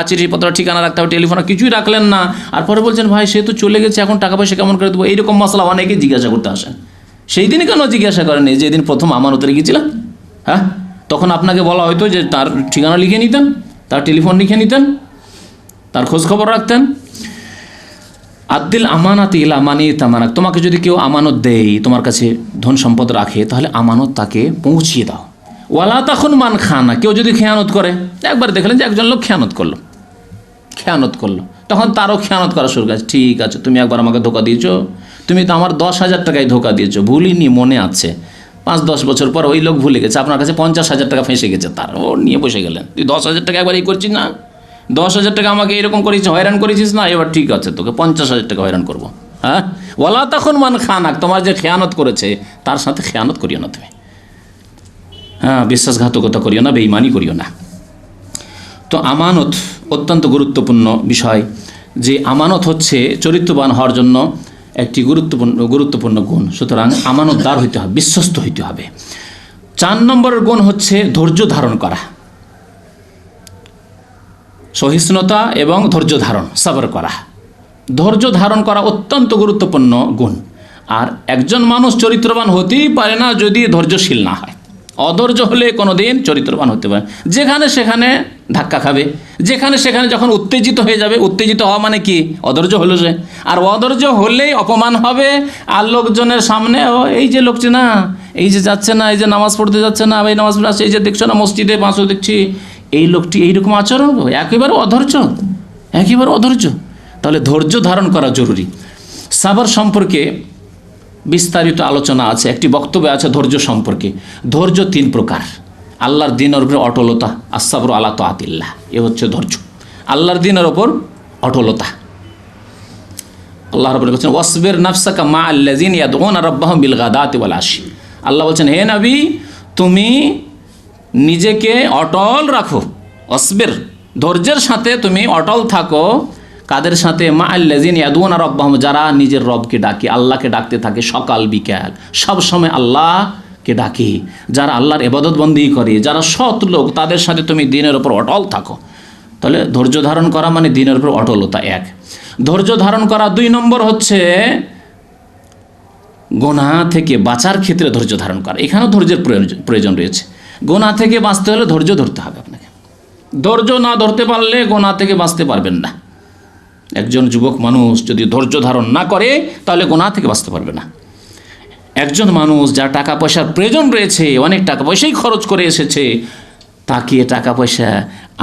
চিঠিপত্র ঠিকানা রাখতে হবে, টেলিফোন, কিছুই রাখলেন না। আর পরে বলছেন ভাই সে তো চলে গেছে, এখন টাকা পয়সা কেমন করে দেবো, এইরকম মশলা অনেকে জিজ্ঞাসা করতে আসেন। সেই দিনই কেন জিজ্ঞাসা করেনি যেদিন প্রথম আমানত রেখেছিলেন? হ্যাঁ, তখন আপনাকে বলা হয়তো যে তার ঠিকানা লিখে নিতেন, তার টেলিফোন লিখে নিতেন, তার খোঁজ খবর রাখতেন। আদ্দিল আমানাত ইলা মান ইতামানাক, তোমাকে যদি কেউ আমানত দেয়, তোমার কাছে ধন সম্পদ রাখে, তাহলে আমানত তাকে পৌঁছিয়ে দাও। ওয়ালা তাখুন মান খানা, কেউ যদি খেয়ানত করে, একবার দেখলেন যে একজন লোক খেয়ানত করলো, তখন তারও খেয়ানত করা শুরু করেছে। ঠিক আছে, তুমি একবার আমাকে ধোকা দিয়েছো, তুমি তো আমার 10,000 টাকায় ধোকা দিয়েছো, ভুলিনি, মনে আছে, 5-10 বছর পর ওই লোক ভুলে গেছে, আপনার কাছে 50,000 টাকা ফেঁসে গেছে, তার ও নিয়ে বসে গেলেন, তুই 10,000 টাকা একবার এই করছিস না, 10,000 টাকা আমাকে এরকম করেছিস, হয়রান করেছিস না, এবার ঠিক আছে তোকে 50,000 টাকা হয়রান করবো। হ্যাঁ, ওয়ালা তখন মান খানাক, তোমার যে খেয়ানত করেছে তার সাথে খেয়ানত করিও না তুমি, হ্যাঁ, বিশ্বাসঘাতকতা করিও না, বেঈমানি করিও না। তো আমানত অত্যন্ত গুরুত্বপূর্ণ বিষয়, যে আমানত হচ্ছে চরিত্রবান হওয়ার জন্য একটি গুরুত্বপূর্ণ গুণ। সুতরাং আমানতদার হইতে হবে, বিশ্বস্ত হইতে হবে। 4 নম্বরের গুণ হচ্ছে ধৈর্য ধারণ করা, সহিষ্ণুতা এবং ধৈর্য ধারণ, সবর করা। ধৈর্য ধারণ করা অত্যন্ত গুরুত্বপূর্ণ গুণ। আর একজন মানুষ চরিত্রবান হতেই পারে না যদি ধৈর্যশীল না হয়। অধৈর্য হলে কোনো দিন চরিত্রবান হতে পারে, যেখানে সেখানে ধাক্কা খাবে, যেখানে সেখানে যখন উত্তেজিত হয়ে যাবে, উত্তেজিত হওয়া মানে কি, অধৈর্য হলো সে। আর অধৈর্য হলেই অপমান হবে, আর লোকজনের সামনে এই যে লোকটি না, এই যে যাচ্ছে না, এই যে নামাজ পড়তে যাচ্ছে না, এই নামাজ পড়ে আসছে, এই যে দেখছো না মসজিদে বাঁশও দেখছি, এই লোকটি এইরকম আচরণ, একেবারে অধৈর্য। তাহলে ধৈর্য ধারণ করা জরুরি। সাবর সম্পর্কে বিস্তারিত আলোচনা আছে, একটি বক্তব্য আছে ধৈর্য সম্পর্কে। ধৈর্য 3 প্রকার, আল্লাহর দ্বীনের উপরে অটলতা, আস-সাবরু আলা তাআতিল্লাহ, এ হচ্ছে ধৈর্য, আল্লাহর দ্বীনের ওপর অটলতা। আল্লাহ রাব্বুল বলছেন ওয়াসবির নাফসাকা মা আল্লাযিনা ইয়াদউনা রাব্বাহুম বিল গাদাতি ওয়াল আশি। আল্লাহ বলছেন হে নবী, তুমি নিজেকে অটল রাখো, ওয়াসবির, ধৈর্যের সাথে তুমি অটল থাকো। কাদের সাথে? মা আল্লাযিনা ইয়াদউনা রাব্বাহুম, যারা নিজের রবকে ডাকে, আল্লাহকে ডাকতে থাকে সকাল বিকাল, সব সময় আল্লাহকে ডাকে, যারা আল্লাহর ইবাদত বন্দি করে, যারা সৎ লোক, তাদের সাথে তুমি দ্বীনের উপর অটল থাকো। তাহলে ধৈর্য ধারণ করা মানে দ্বীনের উপর অটলতা এক। ধৈর্য ধারণ করা 2 নম্বর হচ্ছে গুনাহ থেকে বাঁচার ক্ষেত্রে ধৈর্য ধারণ করা। এখানেও ধৈর্যের প্রয়োজন রয়েছে। গুনাহ থেকে বাঁচতে হলে ধৈর্য ধরতে হবে আপনাকে। ধৈর্য না ধরতে পারলে গুনাহ থেকে বাঁচতে পারবেন না। একজন যুবক মানুষ যদি ধৈর্য ধারণ না করে তাহলে গুনাহ থেকে বাঁচতে পারবে না। একজন মানুষ যার টাকা পয়সার প্রয়োজন রয়েছে, অনেক টাকা পয়সাই খরচ করে এসেছে, তাকে টাকা পয়সা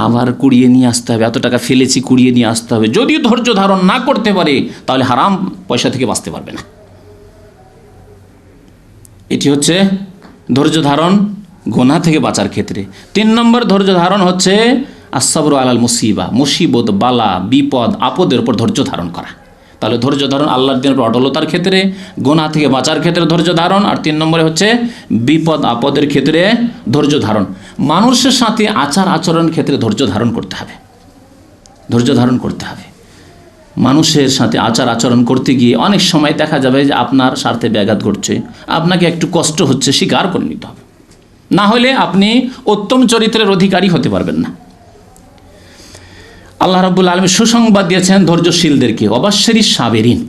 আবার কুড়িয়ে নিয়ে আসতে হবে, এত টাকা ফেলেছি কুড়িয়ে নিয়ে আসতে হবে। যদি ধৈর্য ধারণ না করতে পারে তাহলে হারাম পয়সা থেকে বাঁচতে পারবে না। এটি হচ্ছে ধৈর্য ধারণ গুনাহ থেকে বাঁচার ক্ষেত্রে। 3 নম্বর ধৈর্য ধারণ হচ্ছে আস-সাবরু আলাল মুসিবা, মুসিবত, বালা, বিপদ, আপদের উপর ধৈর্য ধারণ করা। তাহলে ধৈর্য ধারণ আল্লাহর দ্বীনের উপর অটলতার ক্ষেত্রে, গুনাহ থেকে বাঁচার ক্ষেত্রে ধৈর্য ধারণ, আর 3 নম্বরে হচ্ছে বিপদ আপদের ক্ষেত্রে ধৈর্য ধারণ। মানুষের সাথে আচার আচরণের ক্ষেত্রে ধৈর্য ধারণ করতে হবে, ধৈর্য ধারণ করতে হবে। মানুষের সাথে আচার আচরণ করতে গিয়ে অনেক সময় দেখা যাবে যে আপনার স্বার্থে ব্যাঘাত ঘটছে, আপনাকে একটু কষ্ট হচ্ছে, স্বীকার করে নিতে হবে, না হলে আপনি উত্তম চরিত্রের অধিকারী হতে পারবেন না। আল্লাহ রাব্বুল আলামিন সুসংবাদ দিয়েছেন ধৈর্যশীলদেরকে, অবাশশিরিস সাবিরিন,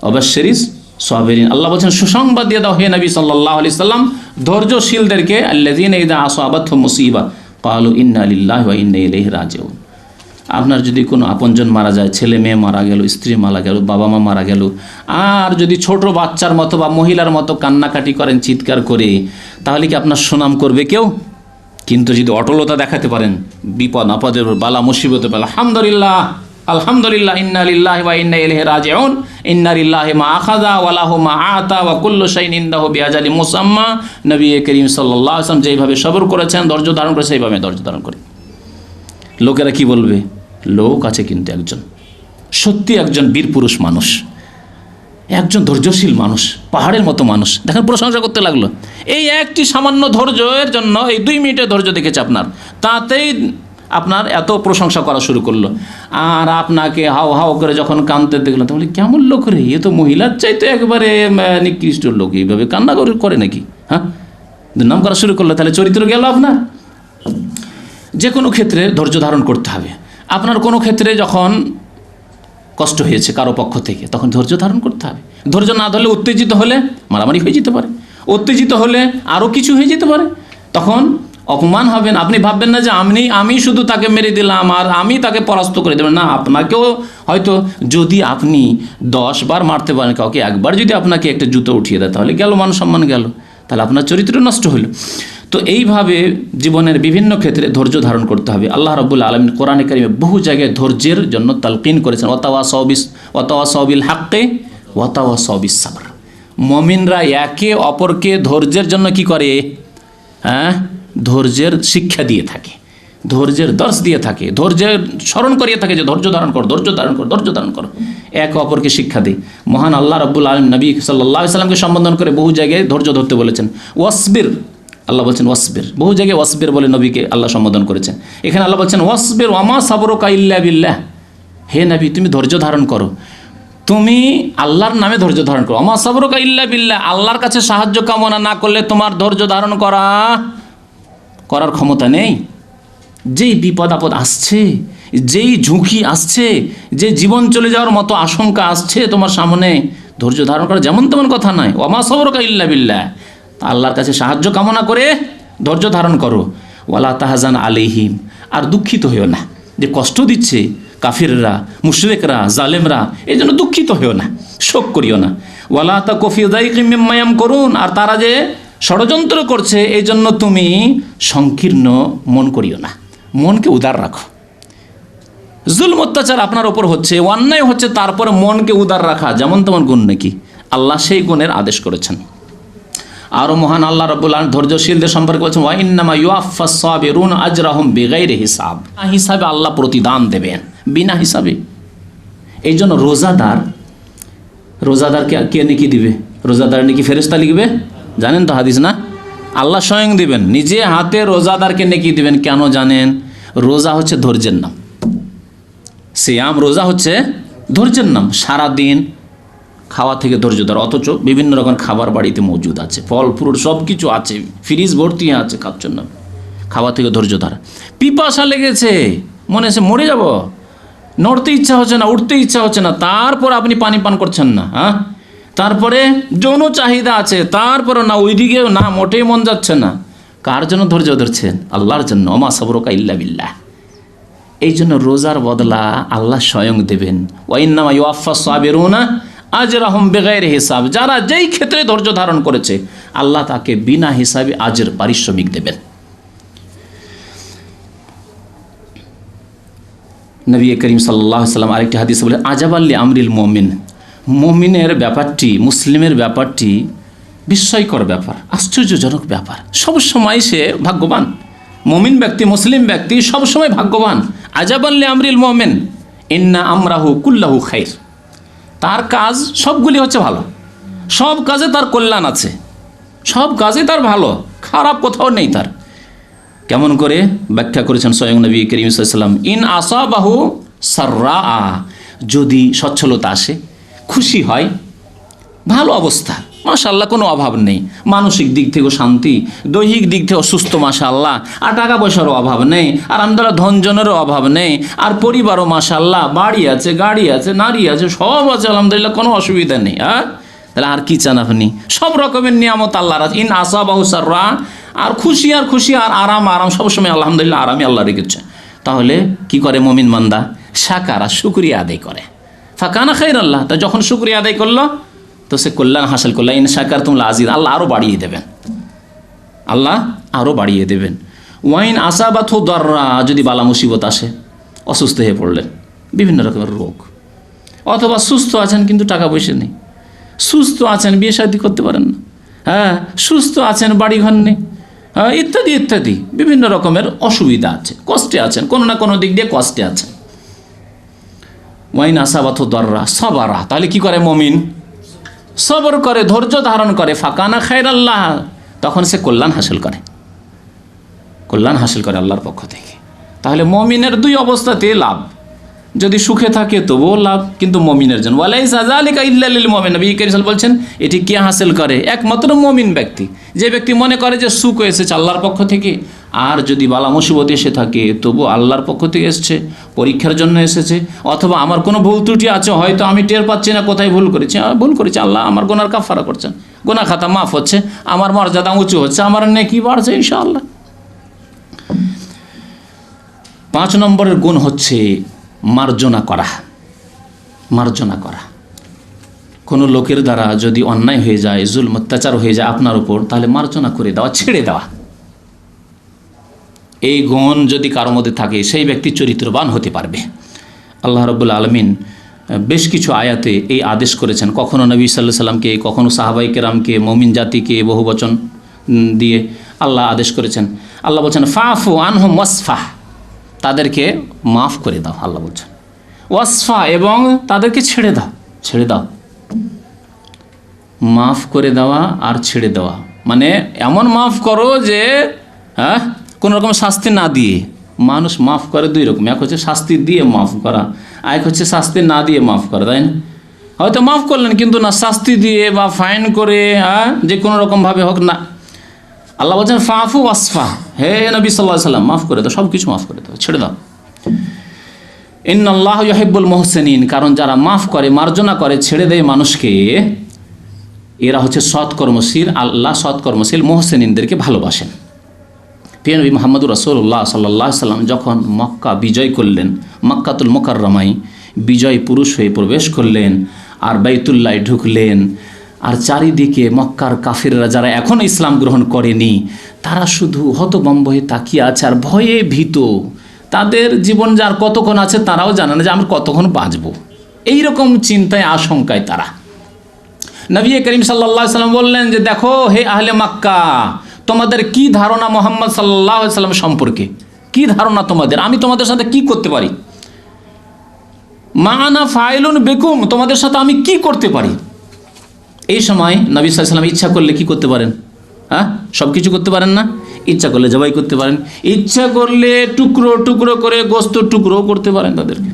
অবাশশিরিস সাবিরিন। আল্লাহ বলছেন সুসংবাদ দিয়ে দাও হে নবী সাল্লাল্লাহু আলাইহি সাল্লাম ধৈর্যশীলদেরকে, আল্লাযীনা ইযা আসাবাতহুম মুসিবা ক্বালু ইন্না লিল্লাহি ওয়া ইন্না ইলাইহি রাজিউন। আপনার যদি কোনো আপনজন মারা যায়, ছেলে মেয়ে মারা গেল, স্ত্রী মারা গেল, বাবা মা মারা গেল, আর যদি ছোট বাচ্চার মতো বা মহিলার মতো কান্নাকাটি করেন চিৎকার করে, তাহলে কি আপনার সুনাম করবে কেউ? কিন্তু যদি অটলতা দেখাতে পারেন, বিপদ আপদের বালা মুসিবতের বেলা আলহামদুলিল্লাহ আলহামদুলিল্লাহ ইন্না লিল্লাহি ওয়া ইন্না ইলাইহি রাজিউন, ইন্না লিল্লাহি মা আখাযা ওয়া লাহু মা আতা ওয়া কুল্লু শাইইন ইনদাহু বিআজালি মুসাম্মা। নবী করিম সাল্লাল্লাহু আলাইহি ওয়াসাল্লাম যেভাবে সবর করেছেন, ধৈর্য ধারণ করেছেন, সেইভাবে ধৈর্য ধারণ করে। লোকেরা কি বলবে? লোক আছে কিন্তু একজন, সত্যি একজন বীর পুরুষ মানুষ, একজন ধৈর্যশীল মানুষ, পাহাড়ের মতো মানুষ। দেখেন প্রশংসা করতে লাগলো, এই একটি সামান্য ধৈর্যের জন্য, এই 2 মিনিটের ধৈর্য দেখেছে আপনার, তাতেই আপনার এত প্রশংসা করা শুরু করলো। আর আপনাকে হাও হাও করে যখন কাঁদতে দেখলাম, তাহলে কেমন লোক রে, এ তো মহিলার চাইতে একবারে নিকৃষ্ট লোক, এইভাবে কান্না করে নাকি? হ্যাঁ, নাম করা শুরু করলো, তাহলে চরিত্র গেল আপনার। যে কোনো ক্ষেত্রে ধৈর্য ধারণ করতে হবে। আপনার কোনো ক্ষেত্রে যখন কষ্ট হয়েছে কারো পক্ষ থেকে, তখন ধৈর্য ধারণ করতে হবে। ধৈর্য না ধরলে উত্তেজিত হলে মারামারি হয়ে যেতে পারে, উত্তেজিত হলে আরও কিছু হয়ে যেতে পারে, তখন অপমান হবেন। আপনি ভাববেন না যে আমি শুধু তাকে মেরে দিলাম আর আমি তাকে পরাস্ত করে দেবেন, না, আপনাকেও হয়তো যদি আপনি 10 বার মারতে পারেন কাউকে, একবার যদি আপনাকে একটা জুতো উঠিয়ে দেয়, তাহলে গেল, মান সম্মান গেল, তাহলে আপনার চরিত্র নষ্ট হলো। তো এইভাবে জীবনের বিভিন্ন ক্ষেত্রে ধৈর্য ধারণ করতে হবে। আল্লাহ রাব্বুল আলামিন কোরআনে কারিমে বহু জায়গায় ধৈর্যের জন্য তালকিন করেছেন, ওয়াতাওয়াসাউ বিল হাক্কি ওয়াতাওয়াসাউ বিস সাবর। মুমিনরা একে অপরকে ধৈর্যের জন্য কি করে? হ্যাঁ, ধৈর্যের শিক্ষা দিয়ে থাকে, ধৈর্যের দর্শ দিয়ে থাকে, ধৈর্যের স্মরণ করিয়ে থাকে যে ধৈর্য ধারণ কর, ধৈর্য ধারণ কর, ধৈর্য ধারণ কর, একে অপরকে শিক্ষা দেয়। মহান আল্লাহ রাব্বুল আলামিন নবী সাল্লাল্লাহু আলাইহি সাল্লামকে সম্বোধন করে বহু জায়গায় ধৈর্য ধরতে বলেছেন। ওয়াসবির, আল্লাহ বলছেন ওয়াসবির, বহু জায়গায় ওয়াসবির বলে নবীকে আল্লাহ সম্বোধন করেছেন। এখানে আল্লাহ বলছেন ওয়াসবির ওয়ামা সাবরুকা ইল্লা বিল্লাহ, হে নবী তুমি ধৈর্য ধারণ করো, তুমি আল্লাহর নামে ধৈর্য ধারণ করো। ওয়ামা সাবরুকা ইল্লা বিল্লাহ, আল্লাহর কাছে সাহায্য কামনা না করলে তোমার ধৈর্য ধারণ করার ক্ষমতা নেই। যেই বিপদ আপদ আসছে, যেই ঝুঁকি আসছে, যে জীবন চলে যাওয়ার মতো আশঙ্কা আসছে তোমার সামনে, ধৈর্য ধারণ করা যেমন তেমন কথা নয়। ওয়ামা সাবরুকা ইল্লা বিল্লাহ, আল্লাহর কাছে সাহায্য কামনা করে ধৈর্য ধারণ করো। ওয়ালা তাহজান আলাইহিম, আর দুঃখিত হইও না, যে কষ্ট দিচ্ছে কাফিররা, মুশরিকরা, জালেমরা, এই জন্য দুঃখিত হইও না, শোক করিও না। ওয়ালা তাকু ফি যায়কিম মিম্মা ইয়ামকুরুন, আর তারা যে ষড়যন্ত্র করছে এই জন্য তুমি সংকীর্ণ মন করিও না, মনকে উদার রাখো। জুলম অত্যাচার আপনার ওপর হচ্ছে, অন্যায় হচ্ছে, তারপরে মনকে উদার রাখা যেমন তেমন গুণ নাকি? আল্লাহ সেই গুণের আদেশ করেছেন। আরও মহান আল্লাহ রাব্বুল আলামিন ধৈর্যশীলদের সম্পর্কে বলছেন, ওয়া ইন্নামা ইউআফফাস সাবিরুনা আজরাহুম বিগাইরি হিসাব। হিসাবে আল্লাহ প্রতিদান দেবেন, বিনা হিসাবে। এই জন্য রোজাদারকে কে নেকি দিবে? রোজাদার নেকি ফেরেশতা লিখবে? জানেন তো হাদিস না? আল্লাহ স্বয়ং দিবেন, নিজে হাতে রোজাদারকে নেকি দিবেন। কেন জানেন? রোজা হচ্ছে ধৈর্যের নাম। সিয়াম, রোজা হচ্ছে ধৈর্যের নাম। সারাদিন খাওয়া থেকে ধৈর্য ধর, অথচ বিভিন্ন রকম খাবার বাড়িতে মজুদ আছে, ফল ফ্রুট সব কিছু আছে, ফ্রিজ ভর্তি আছে, খাচ্ছেন না, খাওয়া থেকে ধৈর্য ধরা। পিপাসা লেগেছে, মনে হচ্ছে মরে যাব, নড়তে ইচ্ছা হচ্ছে না, উঠতে ইচ্ছা হচ্ছে না, তারপর আপনি পানি পান করছেন না। হ্যাঁ, তারপরে যৌন চাহিদা আছে, তারপরে না ওইদিকেও না, মোটেই মন যাচ্ছে না। কার জন্য ধৈর্য ধরছেন? আল্লাহর জন্য। ওমা সাবরুকা ইল্লা বিল্লাহ। এই জন্য রোজার বদলা আল্লাহ স্বয়ং দেবেন। ওয়া ইন্নামা ইউআফফাস সাবিরুনা আজরাহুম বিগাইরি হিসাব। যারা যেই ক্ষেত্রে ধৈর্য ধারণ করেছে আল্লাহ তাকে বিনা হিসাবে আজের পারিশ্রমিক দেবেন। নবী করিম সাল্লাল্লাহু আলাইহি ওয়াসাল্লাম আরেকটি হাদিসে বলে, আজাবাল্লি আমরিল মুমিন। মুমিনের ব্যাপারটি, মুসলিমের ব্যাপারটি বিস্ময়কর ব্যাপার, আশ্চর্যজনক ব্যাপার। সবসময় সে ভাগ্যবান। মুমিন ব্যক্তি, মুসলিম ব্যক্তি সবসময় ভাগ্যবান। আজাবাল্লি আমরিল মুমিন ইন্না আমরাহু কুল্লাহু খাইর। তার কাজ সবগুলি হচ্ছে ভালো, সব কাজে তার কল্যাণ আছে, সব কাজে তার ভালো, খারাপ কোথাও নেই তার। কেমন করে ব্যাখ্যা করেছেন স্বয়ং নবী করিম সাল্লাল্লাহু আলাইহি ওয়াসাল্লাম, ইন আসাবাহু সাররা, যদি সচ্ছলতা আসে, খুশি হয়, ভালো অবস্থা, মাশাআল্লাহ, কোনো অভাব নেই, মানসিক দিক থেকেও শান্তি, দৈহিক দিক থেকেও সুস্থ, মাশাআল্লাহ, আর টাকা পয়সারও অভাব নেই, আর আলহামদুলিল্লাহ ধনজনেরও অভাব নেই, আর পরিবারও মাশাআল্লাহ, বাড়ি আছে, গাড়ি আছে, নারী আছে, সব আছে, আলহামদুলিল্লাহ, কোনো অসুবিধা নেই। হ্যাঁ, তাহলে আর কি চান আপনি? সব রকমের নিয়ামত আল্লাহর আছে। ইন আসাবাহু সাররা, আর খুশি আর খুশি, আর আরাম আরাম, সবসময় আলহামদুলিল্লাহ আরামই আল্লাহ রেখেছে। তাহলে কি করে মুমিন বান্দা? শাকারা, শুকরিয়া আদায় করে। ফাকানা খাইরাল্লাহ, তা যখন শুকরিয়া আদায় করলো তো সে কল্যাণ হাসিল করলো। ইন শাকারতুম লাযিদ, আল্লাহ আরও বাড়িয়ে দেবেন, আল্লাহ আরও বাড়িয়ে দেবেন। ওয়াইন আসাবাতহু দাররা, যদি বালা মুসিবত আসে, অসুস্থ হয়ে পড়লেন, বিভিন্ন রকমের রোগ, অথবা সুস্থ আছেন কিন্তু টাকা পয়সা নেই, সুস্থ আছেন বিয়ে শাদী করতে পারেন না, হ্যাঁ, সুস্থ আছেন বাড়িঘর নেই, হ্যাঁ, ইত্যাদি ইত্যাদি বিভিন্ন রকমের অসুবিধা আছে, কষ্টে আছেন, কোনো না কোনো দিক দিয়ে কষ্টে আছেন। ওয়াইন আসাবাতহু দাররা সাবারা, তাহলে কি করে মুমিন? সবর করে, ধৈর্য ধারণ করে। ফাকানা খায়রাল্লাহ, তখন সে কল্যাণ হাসিল করে, কল্যাণ হাসিল করে আল্লাহর পক্ষ থেকে। তাহলে মুমিনের দুই অবস্থাতে লাভ, যদি সুখে থাকে তবুও লাভ, কিন্তু মুমিনের জন্য। ওয়ালাইসা যালিকা ইল্লা লিল মুমিন, নবী করিম সাল্লাল্লাহু আলাইহি ওয়াসাল্লাম বলছেন, এটি কে হাসিল করে? একমাত্র মুমিন ব্যক্তি, যে ব্যক্তি মনে করে যে সুখ এসেছে আল্লাহর পক্ষ থেকে, আর যদি বালা মুসিবত এসে থাকে তবু আল্লাহর পক্ষ থেকে এসেছে, পরীক্ষার জন্য এসেছে, অথবা আমার কোনো ভুল ত্রুটি আছে, হয়তো আমি টের পাচ্ছি না কোথায় ভুল করেছি, ভুল করেছি, আল্লাহ আমার গুনার কাফারা করছেন, গুনাহ খাতা মাফ হচ্ছে, আমার মর্যাদা উঁচু হচ্ছে, আমার নেকি বাড়ছে ইনশাআল্লাহ। 5 নম্বরের গুণ হচ্ছে মার্জনা করা। মার্জনা করা, কোনো লোকের দ্বারা যদি অন্যায় হয়ে যায়, জুলম অত্যাচার হয়ে যায় আপনার উপর, তাহলে মার্জনা করে দেওয়া, ছেড়ে দেওয়া। এই গুণ যদি কারো মধ্যে থাকে সেই ব্যক্তি চরিত্রবান হতে পারবে। আল্লাহ রাব্বুল আলামিন বেশ কিছু আয়াতে এই আদেশ করেছেন, কখনো নবী সাল্লাল্লাহু আলাইহি সাল্লামকে, কখনো সাহাবায়ে কেরামকে, মুমিন জাতিকে বহুবচন দিয়ে আল্লাহ আদেশ করেছেন। আল্লাহ বলছেন ফাফু আনহুম ওয়াসফাহ, তাদেরকে মাফ করে দাও, আল্লাহ বলছেন ওয়াসফা, এবং তাদেরকে ছেড়ে দাও, ছেড়ে দাও। মাফ করে দেওয়া আর ছেড়ে দেওয়া মানে এমন মাফ করো যে হ্যাঁ, কোনো রকম শাস্তি না দিয়ে। মানুষ মাফ করে দুই রকম, এক হচ্ছে শাস্তি দিয়ে মাফ করা, আর এক হচ্ছে শাস্তি না দিয়ে মাফ করা, তাই না? হয়তো মাফ করলেন কিন্তু না শাস্তি দিয়ে বা ফাইন করে, হ্যাঁ, যে কোনো রকমভাবে হোক না। আল্লাহ বলছেন ফাফু ওয়াসফা, হে নবী সাল্লাল্লাহু আলাইহি ওয়াসাল্লাম মাফ করে দাও, সব কিছু মাফ করে দাও, ছেড়ে দাও। ইন্নাল্লাহু ইউহিব্বুল মুহসিনিন, কারণ যারা মাফ করে, মার্জনা করে, ছেড়ে দেয় মানুষকে, এরা হচ্ছে সৎকর্মশীল। আল্লাহ সৎকর্মশীল মুহসিনিনদেরকে ভালোবাসেন। প্রিয় নবী মুহাম্মদুর রাসূলুল্লাহ সাল্লাল্লাহু আলাইহি ওয়াসাল্লাম যখন মক্কা বিজয় করলেন, মক্কাতুল মুকাররমায় বিজয় পুরুষ হয়ে প্রবেশ করলেন, আর বাইতুল্লাহ ঢুকলেন, আর চারিদিকে মক্কার কাফিররা যারা এখনও ইসলাম গ্রহণ করেনি, তারা শুধু হতভম্ব হয়ে তাকিয়ে আছে আর ভয়ে ভীত। তাদের জীবন যার কতক্ষণ আছে তারাও জানে না যে আমরা কতক্ষণ বাঁচব, এইরকম চিন্তায় আশঙ্কায় তারা। নবী করিম সাল্লাল্লাহু আলাইহি সাল্লাম বললেন যে দেখো হে আহলে মক্কা, তোমাদের কি ধারণা মুহাম্মদ সাল্লাল্লাহু আলাইহি সাল্লাম সম্পর্কে, কি ধারণা তোমাদের, আমি তোমাদের সাথে কি করতে পারি, মা আনা ফাইলুন বিকুম, তোমাদের সাথে আমি কি করতে পারি। এই সময় নবী সাল্লাল্লাহু আলাইহি সাল্লাম ইচ্ছা করলে কি করতে পারেন? হ্যাঁ, সব কিছু করতে পারেন না। ইচ্ছা করলে জবাই করতে পারেন, ইচ্ছা করলে টুকরো টুকরো করে গোস্ত টুকরো করতে পারেন, তাদেরকে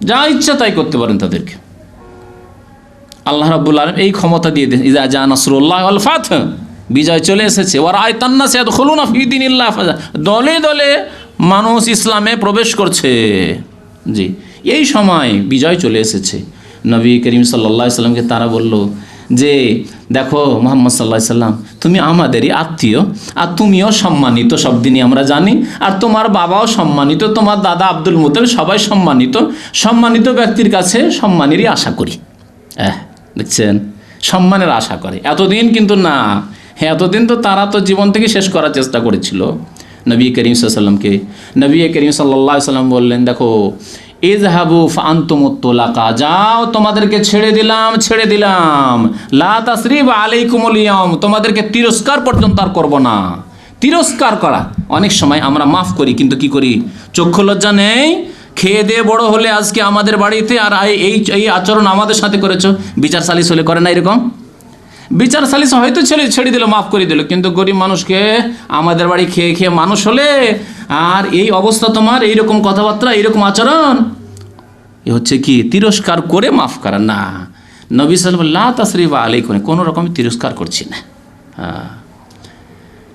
যা ইচ্ছা তাই করতে পারেন তাদেরকে। আল্লাহ রাব্বুল আলামিন এই ক্ষমতা দিয়ে দেন, ইজা জা নাসরুল্লাহ ওয়াল ফাত, বিজয় চলে এসেছে, ওয়া রাআইতান নাস ইয়াদখুলুনা ফি দীনিল্লাহ আফওয়াজা, দলে দলে মানুষ ইসলামে প্রবেশ করছে। জি, এই সময় বিজয় চলে এসেছে। নবী করিম সাল্লাল্লাহু আলাইহি সাল্লামকে তারা বলল যে দেখো মুহাম্মদ সাল্লাল্লাহু আলাইহি সাল্লাম, তুমি আমাদেরই আত্মীয়, আর তুমিও সম্মানিত, সব দিনই আমরা জানি, আর তোমার বাবাও সম্মানিত, তোমার দাদা আব্দুল মুতালিব, সবাই সম্মানিত। সম্মানিত ব্যক্তির কাছে সম্মানেরই আশা করি। দেখছেন, সম্মানের আশা করে। এতদিন কিন্তু না, হ্যাঁ এতদিন তো তারা তো জীবন থেকে শেষ করার চেষ্টা করেছিল নবী করিম সাল্লাল্লাহু আলাইহি সাল্লামকে। নবী করিম সাল্লাল্লাহু আলাইহি সাল্লাম বললেন দেখো ইযহাবু ফাআনতুমুত তুলাকা, যাও তোমাদেরকে ছেড়ে দিলাম, ছেড়ে দিলাম, লা তাসরিবা আলাইকুমুল ইয়াউম, তোমাদেরকে তিরস্কার পর্যন্ত আর করব না। তিরস্কার করা, অনেক সময় আমরা মাফ করি কিন্তু কি করি, চক্ষু লজ্জা নেই, খেয়ে দিয়ে বড় হলে আজকে আমাদের বাড়িতে আর এই আচরণ আমাদের সাথে করেছো, বিচার সালিস হলে করে না এরকম, বিচার সালিস হয়তো ছেড়ে দিল, মাফ করে দিল, কিন্তু গরিব মানুষকে আমাদের বাড়ি খেয়ে খেয়ে মানুষ হলে আর এই অবস্থা তোমার, এইরকম কথাবার্তা, এইরকম আচরণ, এ হচ্ছে কি তিরস্কার করে মাফ করা না। নবী সাল্লাল্লাহু আলাইহি ওয়াসাল্লাম লা তাসরিবা আলাইকুম, কোনো রকম তিরস্কার করছি না,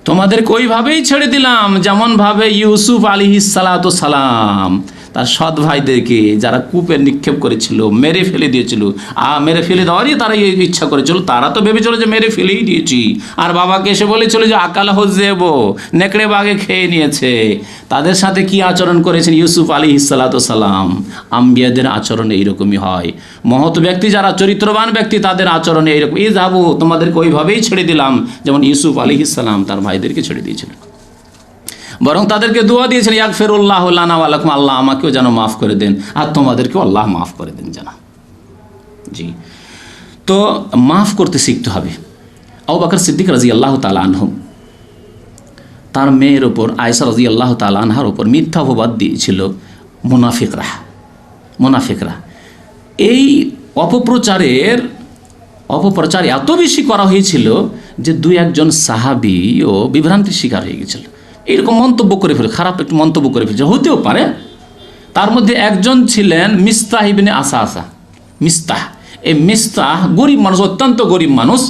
তোমাদেরকে ওইভাবেই ছেড়ে দিলাম যেমনভাবে ইউসুফ আলাইহিস সালাতু সালাম তার সৎ ভাইদেরকে যারা কূপে নিক্ষেপ করেছিল, মেরে ফেলে দিয়েছিল, মেরে ফেলে দেওয়ারই তারা ইচ্ছা করেছিল, তারা তো ভেবেছিল যে মেরে ফেলেই দিয়েছি, আর বাবাকে এসে বলেছিল যে আকালা হজ্জেব, নেকড়ে বাঘে খেয়ে নিয়েছে। তাদের সাথে কি আচরণ করেছেন ইউসুফ আলাইহিস সালাতু সালাম? আম্বিয়াদের আচরণ এইরকমই হয়, মহৎ ব্যক্তি যারা চরিত্রবান ব্যক্তি তাদের আচরণ এইরকম। ইযহাবু, তোমাদেরকে ওইভাবেই ছেড়ে দিলাম যেমন ইউসুফ আলাইহিস সালাম তার ভাইদেরকে ছেড়ে দিয়েছিলেন। বরং তাদেরকে দোয়া দিয়েছেন ইয়াগফিরুল্লাহু লানা ওয়া লাকুম, আল্লাহ আমাকেও যেন মাফ করে দেন আর তোমাদেরকেও আল্লাহ মাফ করে দেন যেন। জি, তো মাফ করতে শিখতে হবে। আবু বকর সিদ্দিক রাদিয়াল্লাহু তাআলা আনহু তার মেয়ের ওপর, আয়েশা রাদিয়াল্লাহু তাআলা আনহার ওপর মিথ্যা অপবাদ দিয়েছিল মুনাফিকরা। এই অপপ্রচার এত বেশি করা হয়েছিল যে দুই একজন সাহাবীও বিভ্রান্তির শিকার হয়ে গেছিল, এরকম মন্তব্য করে ফেলে, খারাপ একটু মন্তব্য করে ফেলছে, হতেও পারে। তার মধ্যে একজন ছিলেন মিস্তাহ ইবনে আসাসা। এই মিস্তাহ গরিব মানুষ, অত্যন্ত গরিব মানুষ।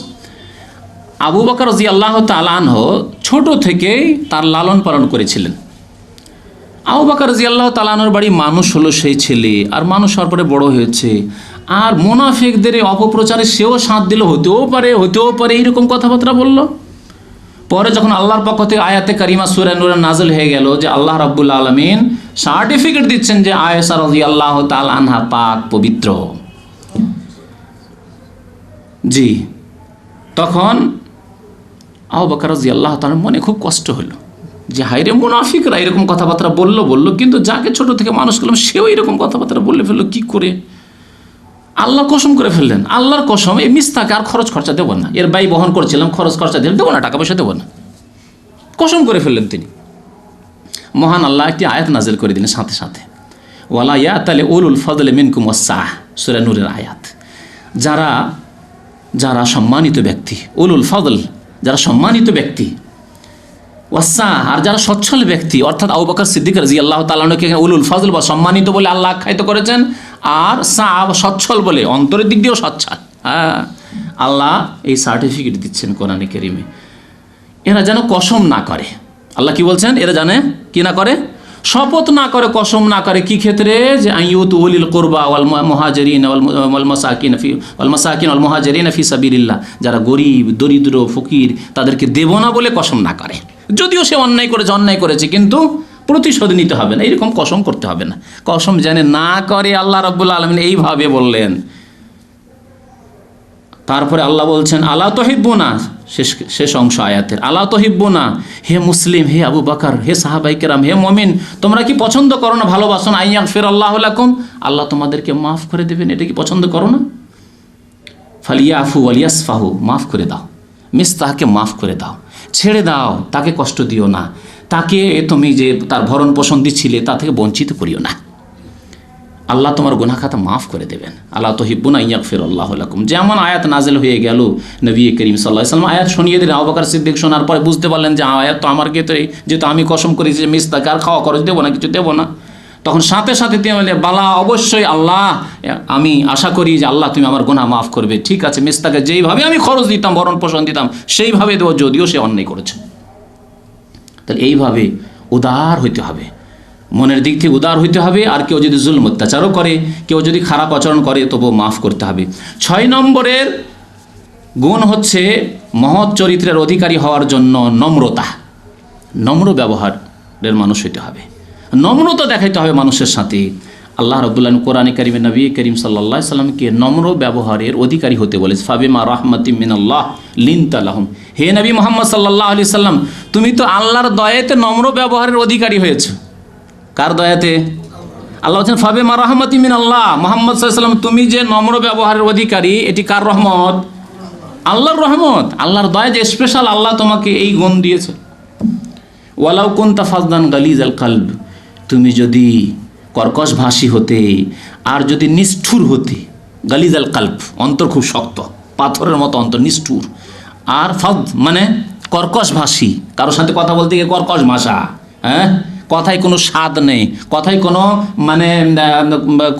আবু বকর রাদিয়াল্লাহু তাআলা আনহু ছোট থেকেই তার লালন পালন করেছিলেন। আবু বকর রাদিয়াল্লাহু তাআলা আনহুর বাড়ি মানুষ হলো সেই ছেলে, আর মানুষ হওয়ার পরে বড় হয়েছে, আর মুনাফিকদের অপপ্রচারে সেও সাথ দিল, হতেও পারে এইরকম কথাবার্তা বলল। পরে যখন আল্লাহর পক্ষ থেকে আয়াতে কারিমা সূরা নূরে নাযিল হয়ে গেল যে আল্লাহ রাব্বুল আলামিন সার্টিফিকেট দিচ্ছেন যে আয়েশা রাদিয়াল্লাহু তাআলা আনহা পাক পবিত্র, জি, তখন আবু বকর রাদিয়াল্লাহু তাআলার মনে খুব কষ্ট হলো যে হায়রে, মুনাফিকরা এরকম কথাবার্তা বলল, কিন্তু যাকে ছোট থেকে মানুষ করলাম সেও এরকম কথাবার্তা বলে ফেললো, কি করে? আল্লাহ কসম করে ফেললেন, আল্লাহর কসম, এই মিস্তাকে আর খরচ খরচা দেবো না, এর ব্যয় বহন করছিলাম, খরচ খরচা দেবো না, টাকা পয়সা দেবো না, কসম করে ফেললেন তিনি। মহান আল্লাহ একটি আয়াত নাজিল করে দিলেন সাথে সাথে, ওয়ালা ইয়াতালি উলুল ফাদলি মিনকুম ওয়াসসাহ, সূরা নূরের আয়াত। যারা সম্মানিত ব্যক্তি, উলুল ফাদল যারা সম্মানিত ব্যক্তি, ওয়াসসাহ আর যারা সচ্ছল ব্যক্তি, অর্থাৎ আবু বকর সিদ্দিক রাদিয়াল্লাহু তাআলা আনহুকে উলুল ফাজল বা সম্মানিত বলে আল্লাহ আখ্যায়িত করেছেন, আর সচ্ছল বলে অন্তরের দিক দিয়েও সচ্ছল। আল্লাহ এই সার্টিফিকেট দিচ্ছেন কোরআনে কারীমে, এরা যেন কসম না করে। আল্লাহ কি বলছেন? এরা জানে কি না করে, শপথ না করে, কসম না করে। কি ক্ষেত্রে? যে আইয়ুতু উলিল কুরবা ওয়াল মুহাজিরিন ওয়াল মাসাকিন ওয়াল মুহাজিরিন ফি সাবিলিল্লাহ, যারা গরিব দরিদ্র ফকির তাদেরকে দেব না বলে কসম না করে, যদিও সে অন্যায় করেছে কিন্তু প্রতিশোধ নিতে হবে না, এরকম কসম করতে হবে না। কসম জানে না করে আল্লাহ রাব্বুল আলামিন এইভাবে বললেন। তারপরে আল্লাহ বলছেন আলা তুহিব্বুনা, শেষ অংশ আয়াতের, আলা তুহিব্বুনা, হে মুসলিম, হে আবু বকর, হে সাহাবায়ে কেরাম, হে মুমিন, তোমরা কি পছন্দ করো না, ভালোবাসো না, আইয়াগফিরাল্লাহু লাকুম, আল্লাহ তোমাদেরকে মাফ করে দেবেন, এটা কি পছন্দ করো না? ফালিয়াফু ওয়ালিয়াসফাহু, মাফ করে দাও। মিস্তাহকে মাফ করে দাও, ছেড়ে দাও, তাকে কষ্ট দিও না, তাকে তুমি যে তার ভরণ পোষণ দিচ্ছিলে তা থেকে বঞ্চিত করিও না। আল্লাহ তোমার গুনাহ খাতা মাফ করে দেবেন। আল্লাহ তুহিব্বুনা ইয়াগফিরাল্লাহু লাকুম, যেমন আয়াত নাজিল হয়ে গেল, নবী করিম সাল্লাল্লাহু আলাইহি ওয়াসাল্লাম আয়াত শুনিয়ে দিলেন। আবু বকর সিদ্দিক শোনার পরে বুঝতে পারলেন যে আয়াত তো আমার ক্ষেত্রে, যেহেতু আমি কসম করেছি যে মিস্তাহকে আর খাওয়া খরচ দেবো না, কিছু দেবো না, তখন সাথে সাথে তিনি বললেন, বালা অবশ্যই আল্লাহ, আমি আশা করি যে আল্লাহ তুমি আমার গুনাহ মাফ করবে। ঠিক আছে, মিস্তাহকে যেইভাবে আমি খরচ দিতাম, ভরণ পোষণ দিতাম, সেইভাবে দেবো, যদিও সে অন্যায় করেছে। তাহলে এইভাবে উদার হইতে হবে, মনের দিক থেকে উদার হইতে হবে। আর কেউ যদি জুলম অত্যাচারও করে, কেউ যদি খারাপ আচরণ করে, তবুও মাফ করতে হবে। 6 নম্বরের গুণ হচ্ছে মহৎ চরিত্রের অধিকারী হওয়ার জন্য নম্রতা, নম্র ব্যবহারের মানুষ হইতে হবে, নম্রতা দেখাইতে হবে মানুষের সাথে। আল্লাহ রাব্বুল আলামিন কোরআনে কারিমে নবী করিম সাল্লাল্লাহু আলাইহি সাল্লামকে নম্র ব্যবহারের অধিকারী হতে বলেছে। ফাবিমা রাহমাতিম মিনাল্লাহ লিনতা লাহুম, হে নবী মুহাম্মদ সাল্লাল্লাহু আলাইহি সাল্লাম, তুমি তো আল্লাহর দয়াতে নম্র ব্যবহারের অধিকারী হয়েছো। কার দয়াতে? আল্লাহ বলছেন ফাবিমা রাহমাতিম মিনাল্লাহ, মুহাম্মদ সাল্লাল্লাহু আলাইহি সাল্লাম তুমি যে নম্র ব্যবহারের অধিকারী, এটি কার রহমত? আল্লাহর রহমত, আল্লাহর দয়া, যে স্পেশাল আল্লাহ তোমাকে এই গুণ দিয়েছে। ওয়ালাউ কুনতা ফাযদান গালিজাল কলব, তুমি যদি কর্কশ ভাষী হতে আর যদি নিষ্ঠুর হতে, গালিজাল কলব অন্তর খুব শক্ত, পাথরের মতো অন্তর, নিষ্ঠুর। আর ফাদ মানে কর্কশ ভাষী, কারোর সাথে কথা বলতে গিয়ে কর্কশ ভাষা, হ্যাঁ, কথায় কোনো স্বাদ নেই, কথায় কোনো মানে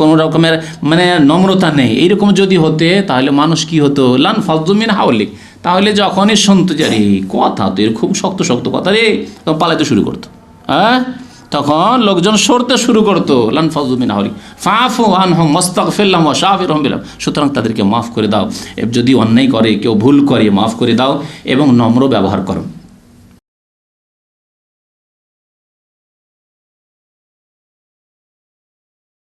কোনো রকমের মানে নম্রতা নেই, এইরকম যদি হতে, তাহলে মানুষ কি হতো? লান ফাযদু মিন হাওলিক, তাহলে যখনই শুনতো যে রে কথা তো এর খুব শক্ত শক্ত কথা রে, তখন পালাইতে শুরু করতো, হ্যাঁ, তখন লোকজন সরতে শুরু করতো। লান ফাযদু মিন হাওলিক ফাফু আনহুম ওয়াস্তাগফির লাহুম ওয়াশাফিরহুম বিল, সুতরাং তাদেরকে মাফ করে দাও। যদি অন্যায় করে, কেউ ভুল করে, মাফ করে দাও এবং নম্র ব্যবহার করো।